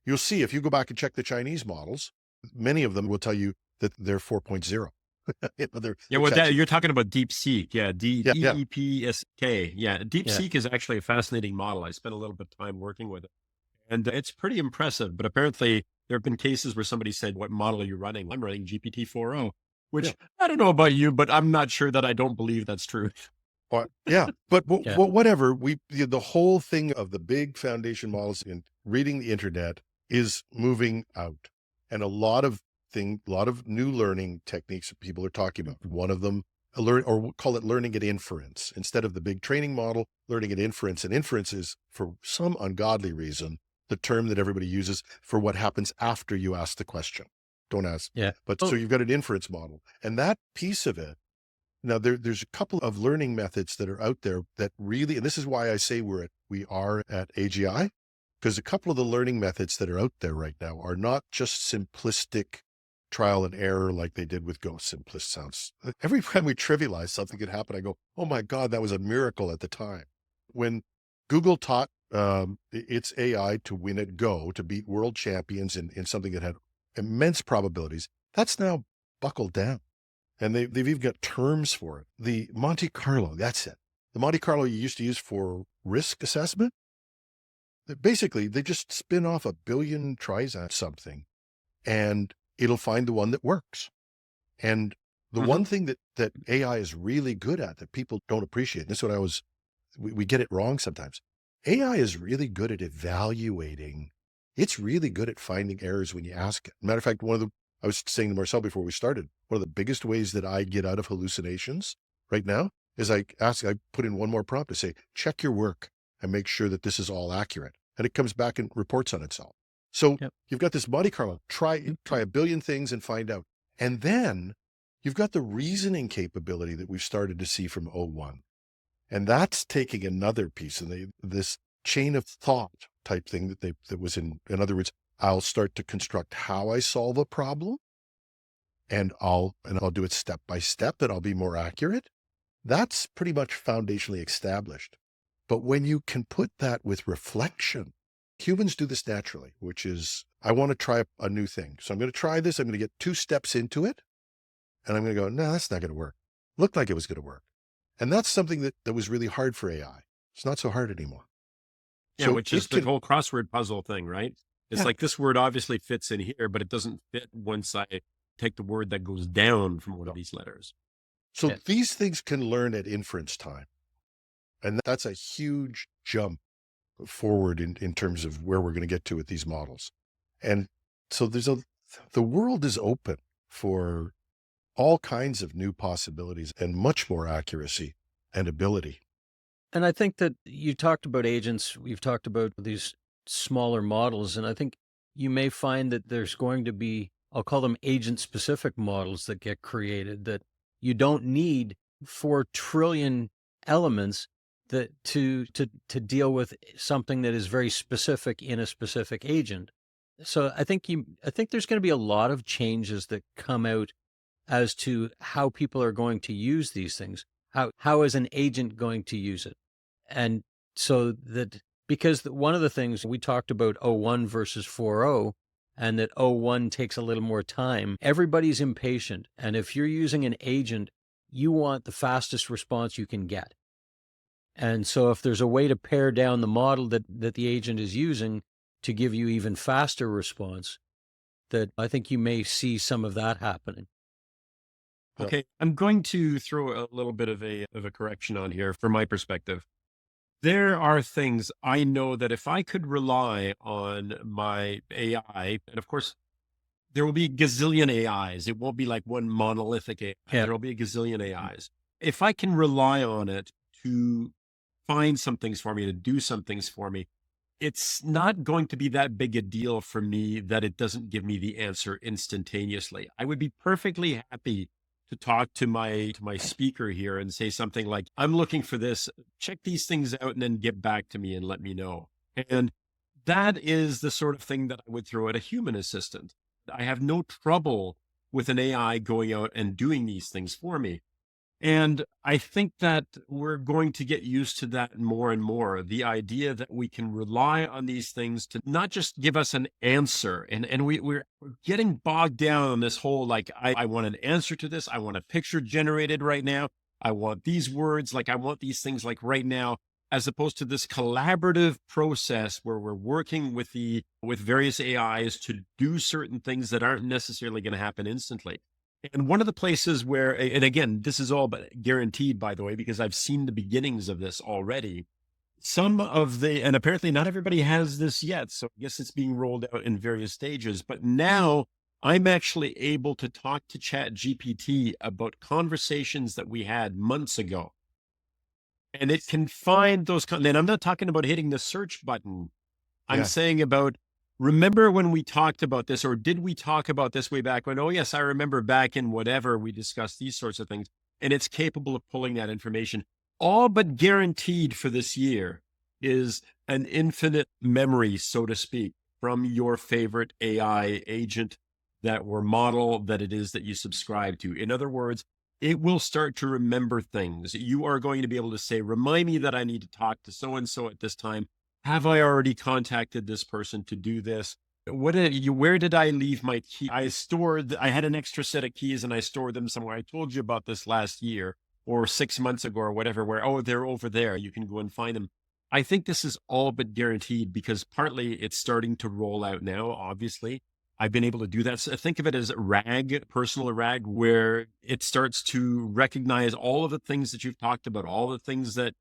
you'll see if you go back and check the Chinese models, many of them will tell you that they're 4.0. They're Yeah, well, ChatGPT. you're talking about DeepSeek. Yeah, Yeah, yeah. DEPSK. Yeah, Yeah. DeepSeek is actually a fascinating model. I spent a little bit of time working with it, and it's pretty impressive. But apparently, there have been cases where somebody said, "What model are you running?" I'm running GPT 4.0, Yeah. which I don't know about you, but I'm not sure that I don't believe that's true. Yeah, but Yeah. whatever. The whole thing of the big foundation models in reading the internet is moving out, and a lot of new learning techniques that people are talking about. One of them, or we'll call it learning at inference instead of the big training model. Learning at inference, and inference is, for some ungodly reason, the term that everybody uses for what happens after you ask the question. Don't ask. Yeah. But Oh, so you've got an inference model, and that piece of it. Now, there's a couple of learning methods that are out there that really, and this is why I say we are at AGI, because a couple of the learning methods that are out there right now are not just simplistic trial and error like they did with Go. Simplist sounds. Every time we trivialize something could happen, I go, oh my God, that was a miracle at the time. When Google taught its AI to win at Go, to beat world champions in something that had immense probabilities, that's now buckled down. And they've even got terms for it. The Monte Carlo, that's it. The Monte Carlo you used to use for risk assessment. Basically, they just spin off 1 billion tries at something and it'll find the one that works. And the one thing that AI is really good at that people don't appreciate, and this is what we get it wrong sometimes. AI is really good at evaluating. It's really good at finding errors when you ask it. Matter of fact, I was saying to Marcel before we started, one of the biggest ways that I get out of hallucinations right now is I put in one more prompt to say, check your work and make sure that this is all accurate. And it comes back and reports on itself. So Yep. you've got this Monte Carlo, try 1 billion things and find out. And then you've got the reasoning capability that we've started to see from O1. And that's taking another piece of this chain of thought type thing that was in other words, I'll start to construct how I solve a problem, and I'll do it step by step, and I'll be more accurate. That's pretty much foundationally established. But when you can put that with reflection, humans do this naturally, which is, I want to try a new thing. So I'm going to try this. I'm going to get 2 steps into it, and I'm going to go, no, that's not going to work. Looked like it was going to work. And that's something that was really hard for AI. It's not so hard anymore. Yeah, So which is the whole crossword puzzle thing, right? It's Yeah. like this word obviously fits in here, but it doesn't fit once I take the word that goes down from one of these letters. So Yeah. these things can learn at inference time. And that's a huge jump forward in terms of where we're going to get to with these models. And so the world is open for all kinds of new possibilities and much more accuracy and ability. And I think that you talked about agents, we've talked about these smaller models, and I think you may find that there's going to be, I'll call them agent specific models that get created, that you don't need 4 trillion elements that to deal with something that is very specific in a specific agent. So I think there's going to be a lot of changes that come out as to how people are going to use these things. How is an agent going to use it? And so that, because one of the things we talked about O1 versus 4.0, and that O1 takes a little more time, everybody's impatient. And if you're using an agent, you want the fastest response you can get. And so if there's a way to pare down the model that the agent is using to give you even faster response, that I think you may see some of that happening. Yep. Okay, I'm going to throw a little bit of a correction on here from my perspective. There are things I know that if I could rely on my AI, and of course, there will be a gazillion AIs. It won't be like one monolithic AI. Yeah. There will be a gazillion AIs. If I can rely on it to find some things for me, to do some things for me, it's not going to be that big a deal for me that it doesn't give me the answer instantaneously. I would be perfectly happy to talk to my speaker here and say something like, I'm looking for this, check these things out and then get back to me and let me know. And that is the sort of thing that I would throw at a human assistant. I have no trouble with an AI going out and doing these things for me. And I think that we're going to get used to that more and more. The idea that we can rely on these things to not just give us an answer. And we're getting bogged down on this whole, like, I want an answer to this. I want a picture generated right now. I want these words, like I want these things like right now, as opposed to this collaborative process where we're working with various AIs to do certain things that aren't necessarily going to happen instantly. And one of the places where, and again, this is all but guaranteed, by the way, because I've seen the beginnings of this already. And apparently not everybody has this yet. So I guess it's being rolled out in various stages. But now I'm actually able to talk to ChatGPT about conversations that we had months ago. And it can find those, and I'm not talking about hitting the search button. I'm Yeah. saying about, remember when we talked about this, or did we talk about this way back when? Oh, yes, I remember back in whatever we discussed these sorts of things. And it's capable of pulling that information. All but guaranteed for this year is an infinite memory, so to speak, from your favorite AI agent or model that it is that you subscribe to. In other words, it will start to remember things. You are going to be able to say, remind me that I need to talk to so-and-so at this time. Have I already contacted this person to do this? Where did I leave my key? I had an extra set of keys and I stored them somewhere. I told you about this last year or 6 months ago or whatever, where, oh, they're over there. You can go and find them. I think this is all but guaranteed because partly it's starting to roll out now, obviously. I've been able to do that. So think of it as RAG, personal RAG, where it starts to recognize all of the things that you've talked about, all the things that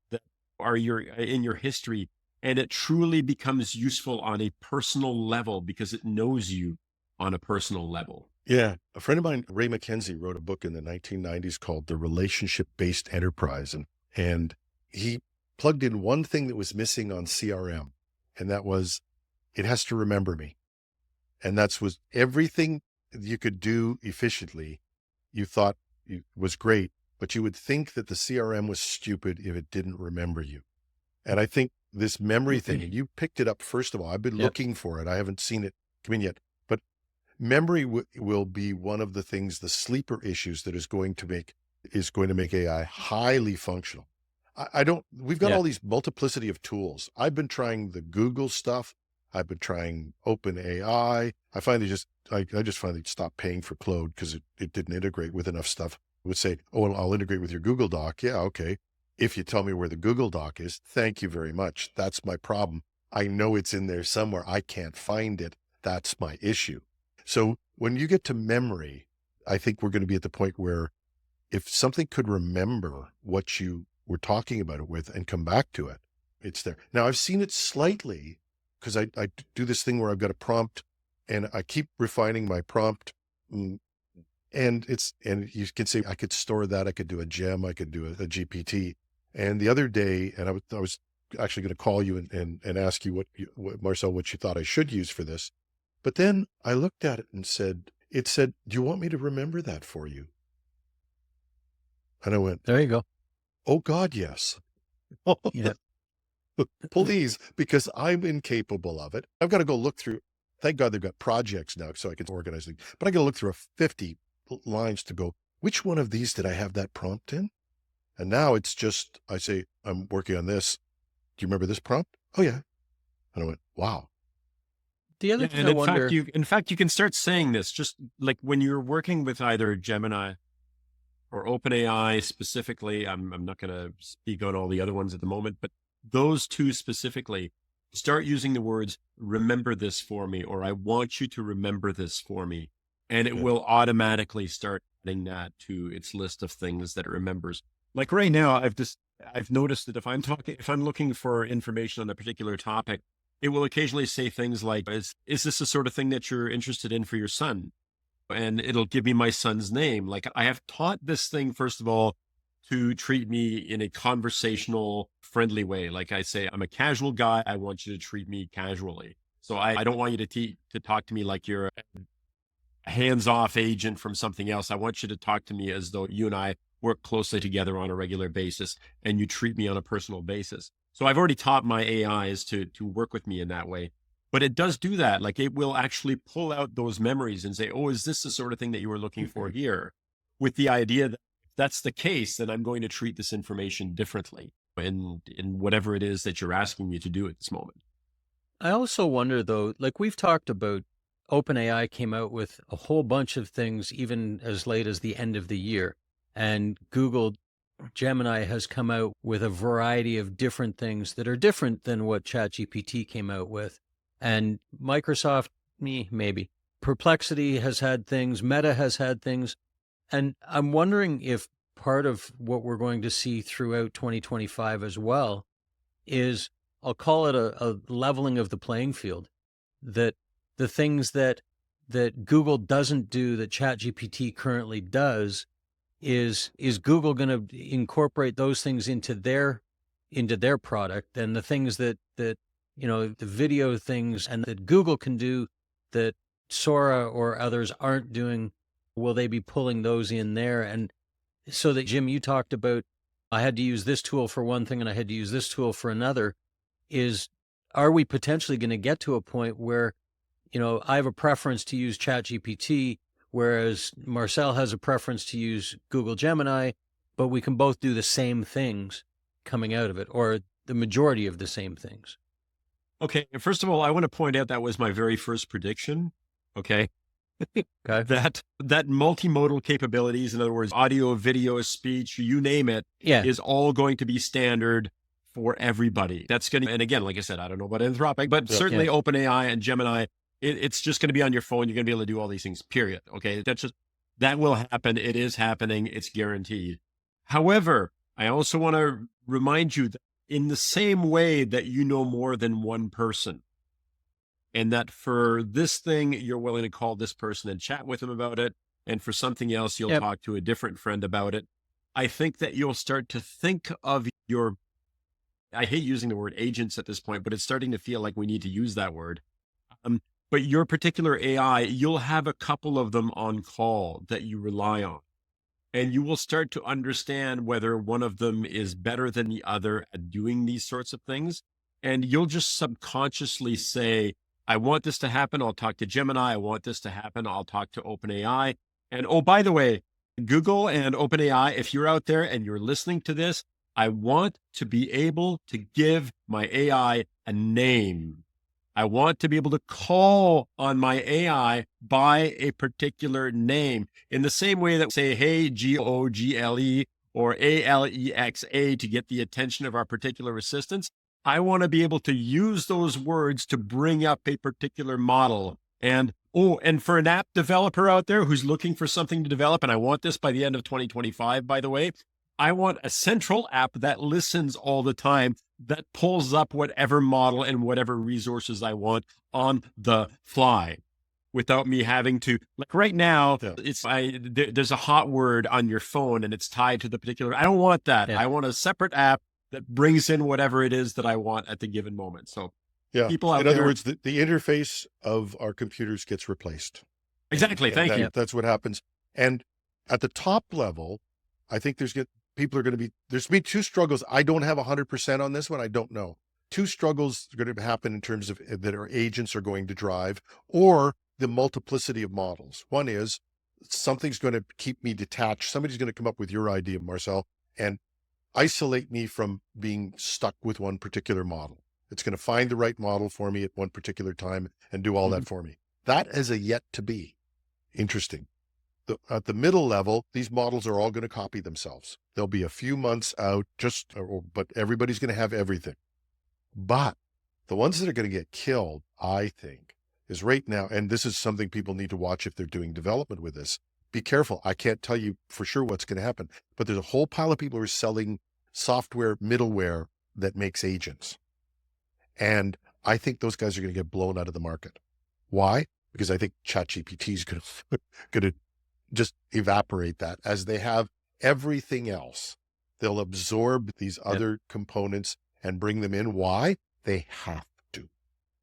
are in your history. And it truly becomes useful on a personal level because it knows you on a personal level. Yeah. A friend of mine, Ray McKenzie, wrote a book in the 1990s called The Relationship-Based Enterprise. And he plugged in one thing that was missing on CRM, and that was it has to remember me. And was everything you could do efficiently, you thought was great, but you would think that the CRM was stupid if it didn't remember you. And I think this memory thing, and you picked it up, first of all, I've been looking for it. I haven't seen it come in yet, but memory will be one of the things, the sleeper issues that is going to make AI highly functional. We've got all these multiplicity of tools. I've been trying the Google stuff. I've been trying OpenAI. I just finally stopped paying for Claude because it didn't integrate with enough stuff. It would say, oh, well, I'll integrate with your Google Doc. Yeah, okay. If you tell me where the Google Doc is, thank you very much. That's my problem. I know it's in there somewhere. I can't find it. That's my issue. So when you get to memory, I think we're going to be at the point where if something could remember what you were talking about it with and come back to it, it's there. Now, I've seen it slightly because I do this thing where I've got a prompt and I keep refining my prompt. And you can say, I could store that. I could do a gem. I could do a GPT. And the other day, and I was actually going to call you and ask you Marcel, what you thought I should use for this. But then I looked at it and it said, do you want me to remember that for you? And I went, there you go. Oh God, yes. Yeah. Please, because I'm incapable of it. I've got to go look through. Thank God they've got projects now so I can organize things. But I got to look through 50 lines to go, which one of these did I have that prompt in? And now it's just, I say, I'm working on this. Do you remember this prompt? Oh yeah. And I went, wow. The other thing I wonder, in fact, you can start saying this just like when you're working with either Gemini or OpenAI specifically. I'm not going to speak on all the other ones at the moment, but those two specifically, start using the words, remember this for me, or I want you to remember this for me. And it will automatically start adding that to its list of things that it remembers. Like right now, I've noticed that if I'm looking for information on a particular topic, it will occasionally say things like, is this the sort of thing that you're interested in for your son? And it'll give me my son's name. Like I have taught this thing, first of all, to treat me in a conversational, friendly way. Like I say, I'm a casual guy. I want you to treat me casually. So I don't want you to talk to me like you're a hands-off agent from something else. I want you to talk to me as though you and I work closely together on a regular basis and you treat me on a personal basis. So I've already taught my AIs to work with me in that way. But it does do that. Like it will actually pull out those memories and say, oh, is this the sort of thing that you were looking for here? With the idea that if that's the case, then I'm going to treat this information differently in whatever it is that you're asking me to do at this moment. I also wonder, though, like we've talked about, OpenAI came out with a whole bunch of things even as late as the end of the year. And Google Gemini has come out with a variety of different things that are different than what ChatGPT came out with. And Microsoft, maybe. Perplexity has had things, Meta has had things. And I'm wondering if part of what we're going to see throughout 2025 as well is, I'll call it a leveling of the playing field, that the things that Google doesn't do that ChatGPT currently does, is Google going to incorporate those things into their product, and the things that the video things and that Google can do that Sora or others aren't doing, will they be pulling those in there? And so that, Jim, you talked about, I had to use this tool for one thing and I had to use this tool for another. Are we potentially going to get to a point where, I have a preference to use ChatGPT, whereas Marcel has a preference to use Google Gemini, but we can both do the same things coming out of it, or the majority of the same things? Okay. First of all, I want to point out that was my very first prediction. Okay. Okay. That multimodal capabilities, in other words, audio, video, speech, you name it, Yeah. is all going to be standard for everybody. That's going to, and again, like I said, I don't know about Anthropic, but certainly OpenAI and Gemini, it's just going to be on your phone. You're going to be able to do all these things, period. Okay. That will happen. It is happening. It's guaranteed. However, I also want to remind you that in the same way that you know more than one person, and that for this thing, you're willing to call this person and chat with them about it, and for something else, you'll talk to a different friend about it. I think that you'll start to think of I hate using the word agents at this point, but it's starting to feel like we need to use that word. But your particular AI, you'll have a couple of them on call that you rely on. And you will start to understand whether one of them is better than the other at doing these sorts of things. And you'll just subconsciously say, I want this to happen, I'll talk to Gemini. I want this to happen, I'll talk to OpenAI. And oh, by the way, Google and OpenAI, if you're out there and you're listening to this, I want to be able to give my AI a name. I want to be able to call on my AI by a particular name, in the same way that we say, hey, Gogle or Alexa to get the attention of our particular assistants. I want to be able to use those words to bring up a particular model. And for an app developer out there who's looking for something to develop, and I want this by the end of 2025, by the way, I want a central app that listens all the time, that pulls up whatever model and whatever resources I want on the fly, without me having to, like right now, there's a hot word on your phone and it's tied to the particular. I don't want that. I want a separate app that brings in whatever it is that I want at the given moment. So people out there, in other words, the interface of our computers gets replaced. Exactly. Thank you. That's what happens. And at the top level, I think there's going to be two struggles. I don't have 100% on this one. I don't know. Two struggles are going to happen in terms of that our agents are going to drive, or the multiplicity of models. One is something's going to keep me detached. Somebody's going to come up with your idea, Marcel, and isolate me from being stuck with one particular model. It's going to find the right model for me at one particular time and do all that for me. That is a yet to be. Interesting. At the middle level, these models are all going to copy themselves. There'll be a few months out, but everybody's going to have everything. But the ones that are going to get killed, I think, is right now, and this is something people need to watch if they're doing development with this. Be careful. I can't tell you for sure what's going to happen, but there's a whole pile of people who are selling software middleware that makes agents. And I think those guys are going to get blown out of the market. Why? Because I think ChatGPT is going to just evaporate that, as they have everything else. They'll absorb these other components and bring them in. Why? They have to.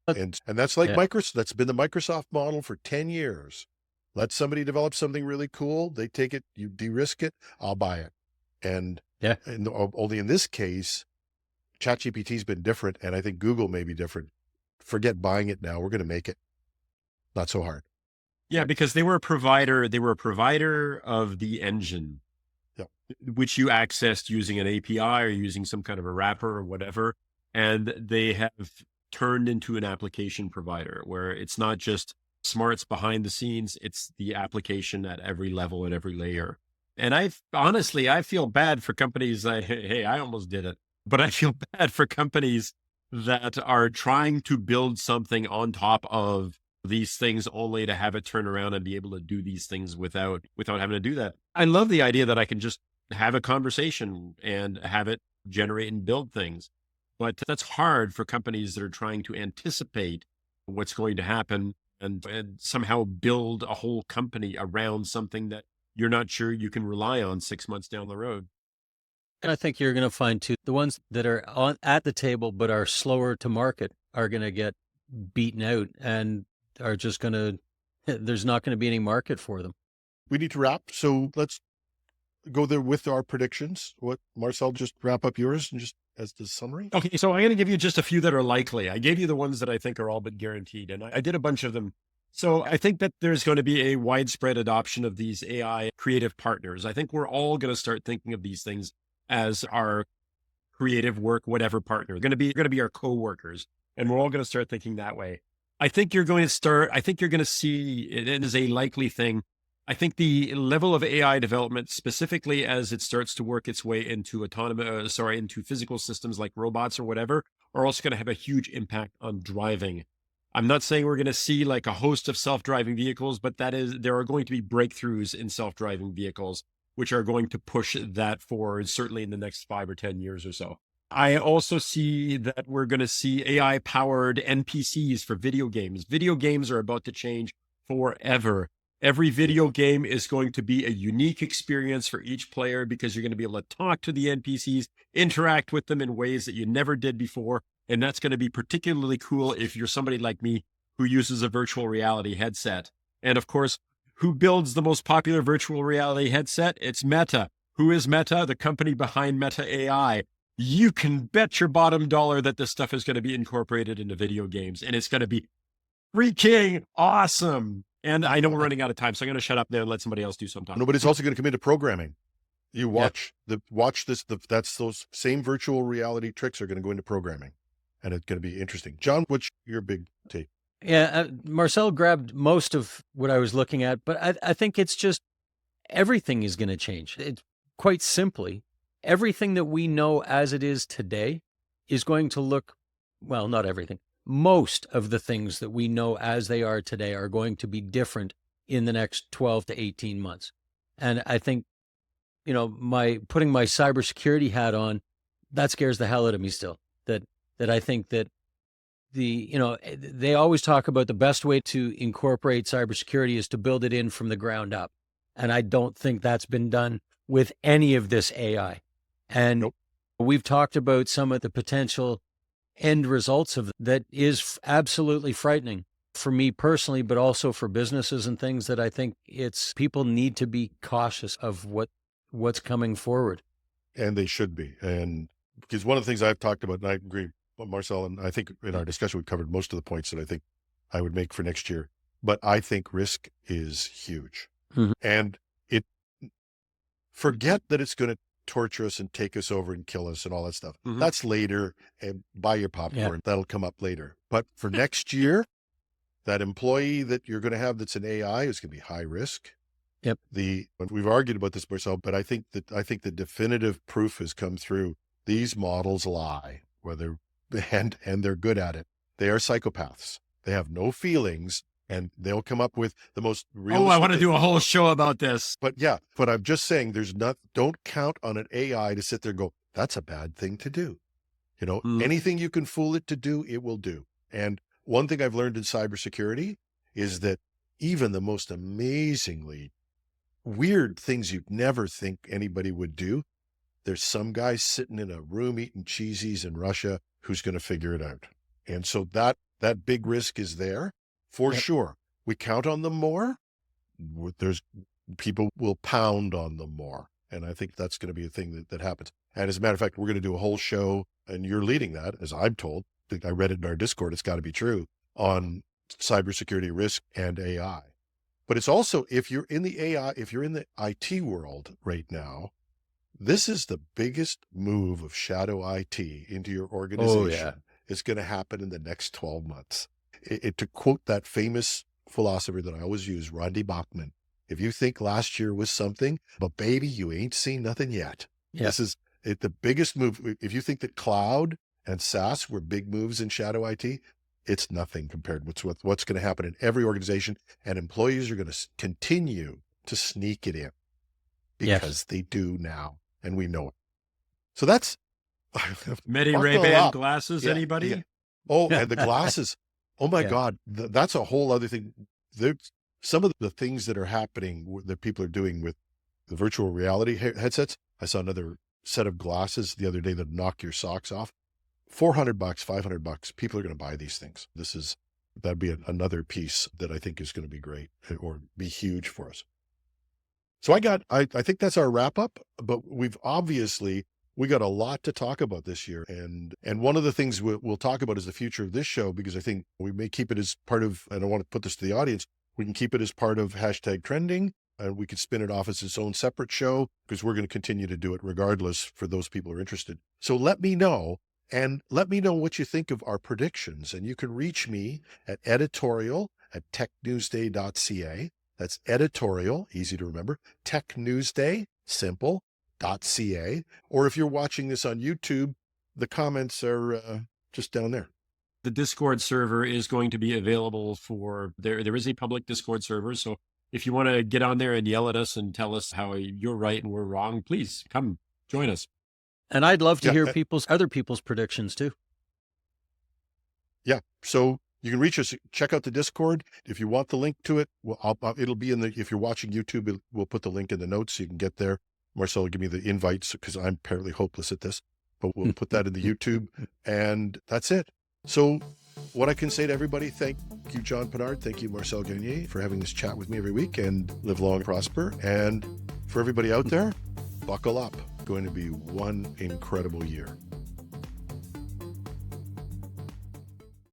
And that's like Microsoft. That's been the Microsoft model for 10 years. Let somebody develop something really cool. They take it, you de-risk it, I'll buy it. And only in this case, ChatGPT's been different, and I think Google may be different. Forget buying it now. We're going to make it. Not so hard. Yeah, because they were a provider of the engine. Yeah. which you accessed using an API or using some kind of a wrapper or whatever. And they have turned into an application provider where it's not just smarts behind the scenes, it's the application at every level and every layer. And I feel bad for companies. Hey, I almost did it, but I feel bad for companies that are trying to build something on top of these things only to have it turn around and be able to do these things without having to do that. I love the idea that I can just have a conversation and have it generate and build things. But that's hard for companies that are trying to anticipate what's going to happen and somehow build a whole company around something that you're not sure you can rely on 6 months down the road. And I think you're going to find too, the ones that are at the table but are slower to market are going to get beaten out and are just going to, there's not going to be any market for them. We need to wrap. So let's go there with our predictions. What, Marcel, just wrap up yours and just as the summary. Okay, so I'm going to give you just a few that are likely. I gave you the ones that I think are all but guaranteed, and I did a bunch of them. So I think that there's going to be a widespread adoption of these AI creative partners. I think we're all going to start thinking of these things as our creative work, whatever partner. They're going to be our co-workers, and we're all going to start thinking that way. I think you're going to see it is a likely thing. I think the level of AI development, specifically as it starts to work its way into into physical systems like robots or whatever, are also going to have a huge impact on driving. I'm not saying we're going to see like a host of self-driving vehicles, but there are going to be breakthroughs in self-driving vehicles, which are going to push that forward, certainly in the next 5 or 10 years or so. I also see that we're going to see AI-powered NPCs for video games. Video games are about to change forever. Every video game is going to be a unique experience for each player because you're going to be able to talk to the NPCs, interact with them in ways that you never did before. And that's going to be particularly cool if you're somebody like me who uses a virtual reality headset. And of course, who builds the most popular virtual reality headset? It's Meta. Who is Meta? The company behind Meta AI. You can bet your bottom dollar that this stuff is going to be incorporated into video games, and it's going to be freaking awesome. And I know we're running out of time, so I'm going to shut up there and let somebody else do some talking. No, but it's also going to come into programming. You watch those same virtual reality tricks are going to go into programming, and it's going to be interesting. John, what's your big take? Yeah, Marcel grabbed most of what I was looking at, but I think it's just everything is going to change. It's quite simply, everything that we know as it is today is going to look, well, not everything. Most of the things that we know as they are today are going to be different in the next 12 to 18 months. And I think, putting my cybersecurity hat on, that scares the hell out of me still. That I think that they always talk about the best way to incorporate cybersecurity is to build it in from the ground up. And I don't think that's been done with any of this AI. And Nope. We've talked about some of the potential end results of that is absolutely frightening for me personally, but also for businesses and things that I think people need to be cautious of what's coming forward. And they should be. And because one of the things I've talked about, and I agree with Marcel, and I think in our discussion, we covered most of the points that I think I would make for next year, but I think risk is huge. Mhm. And forget that it's going to torture us and take us over and kill us and all that stuff. Mhm. That's later, and buy your popcorn. That'll come up later. But for next year, that employee that you're going to have that's an AI is going to be high risk. Yep. We've argued about this, Marcel, but I think the definitive proof has come through. These models lie, and they're good at it. They are psychopaths. They have no feelings, and they'll come up with the most realistic. I want to do a whole show about this. But I'm just saying don't count on an AI to sit there and go, that's a bad thing to do. Anything you can fool it to do, it will do. And one thing I've learned in cybersecurity is that even the most amazingly weird things you'd never think anybody would do, there's some guy sitting in a room eating cheesies in Russia who's going to figure it out. And so that big risk is there for sure. We count on them more. There's people will pound on them more. And I think that's going to be a thing that happens. And as a matter of fact, we're going to do a whole show, and you're leading that, as I'm told. I think I read it in our Discord. It's got to be true, on cybersecurity risk and AI. But it's also, if you're in the IT world right now, This is the biggest move of shadow IT into your Oh, organization. yeah. Is going to happen in the next 12 months. To quote that famous philosopher that I always use, Randy Bachman, if you think last year was something, but baby, you ain't seen nothing yet. Yeah. This is the biggest move. If you think that cloud and SaaS were big moves in shadow IT, it's nothing compared with what's going to happen in every organization. And employees are going to continue to sneak it in Yes. because they do now, and we know it. So that's Many buckle Ray-Ban up. glasses, Yeah, anybody? yeah. Oh, and the glasses. Oh my Yeah. God. That's a whole other thing. There's some of the things that are happening that people are doing with the virtual reality headsets. I saw another set of glasses the other day that knock your socks off. $400, $500. People are going to buy these things. That'd be another piece that I think is going to be great or be huge for us. So I think that's our wrap up, but we got a lot to talk about this year. And one of the things we'll talk about is the future of this show, because I think we may keep it as part of, and I want to put this to the audience, we can keep it as part of #trending, and we could spin it off as its own separate show, because we're going to continue to do it regardless for those people who are interested. So let me know what you think of our predictions. And you can reach me at editorial@technewsday.ca. That's editorial, easy to remember, Tech Newsday, simple, .ca. Or if you're watching this on YouTube, the comments are just down there. The Discord server is going to be available there is a public Discord server. So if you want to get on there and yell at us and tell us how you're right and we're wrong, please come join us. And I'd love to hear other people's predictions too. Yeah. So you can reach us, check out the Discord. If you want the link to it, it'll be if you're watching YouTube, we'll put the link in the notes so you can get there. Marcel will give me the invites because I'm apparently hopeless at this, but we'll put that in the YouTube, and that's it. So what I can say to everybody, thank you, John Pinard. Thank you, Marcel Gagnier, for having this chat with me every week, and live long and prosper. And for everybody out there, buckle up. Going to be one incredible year.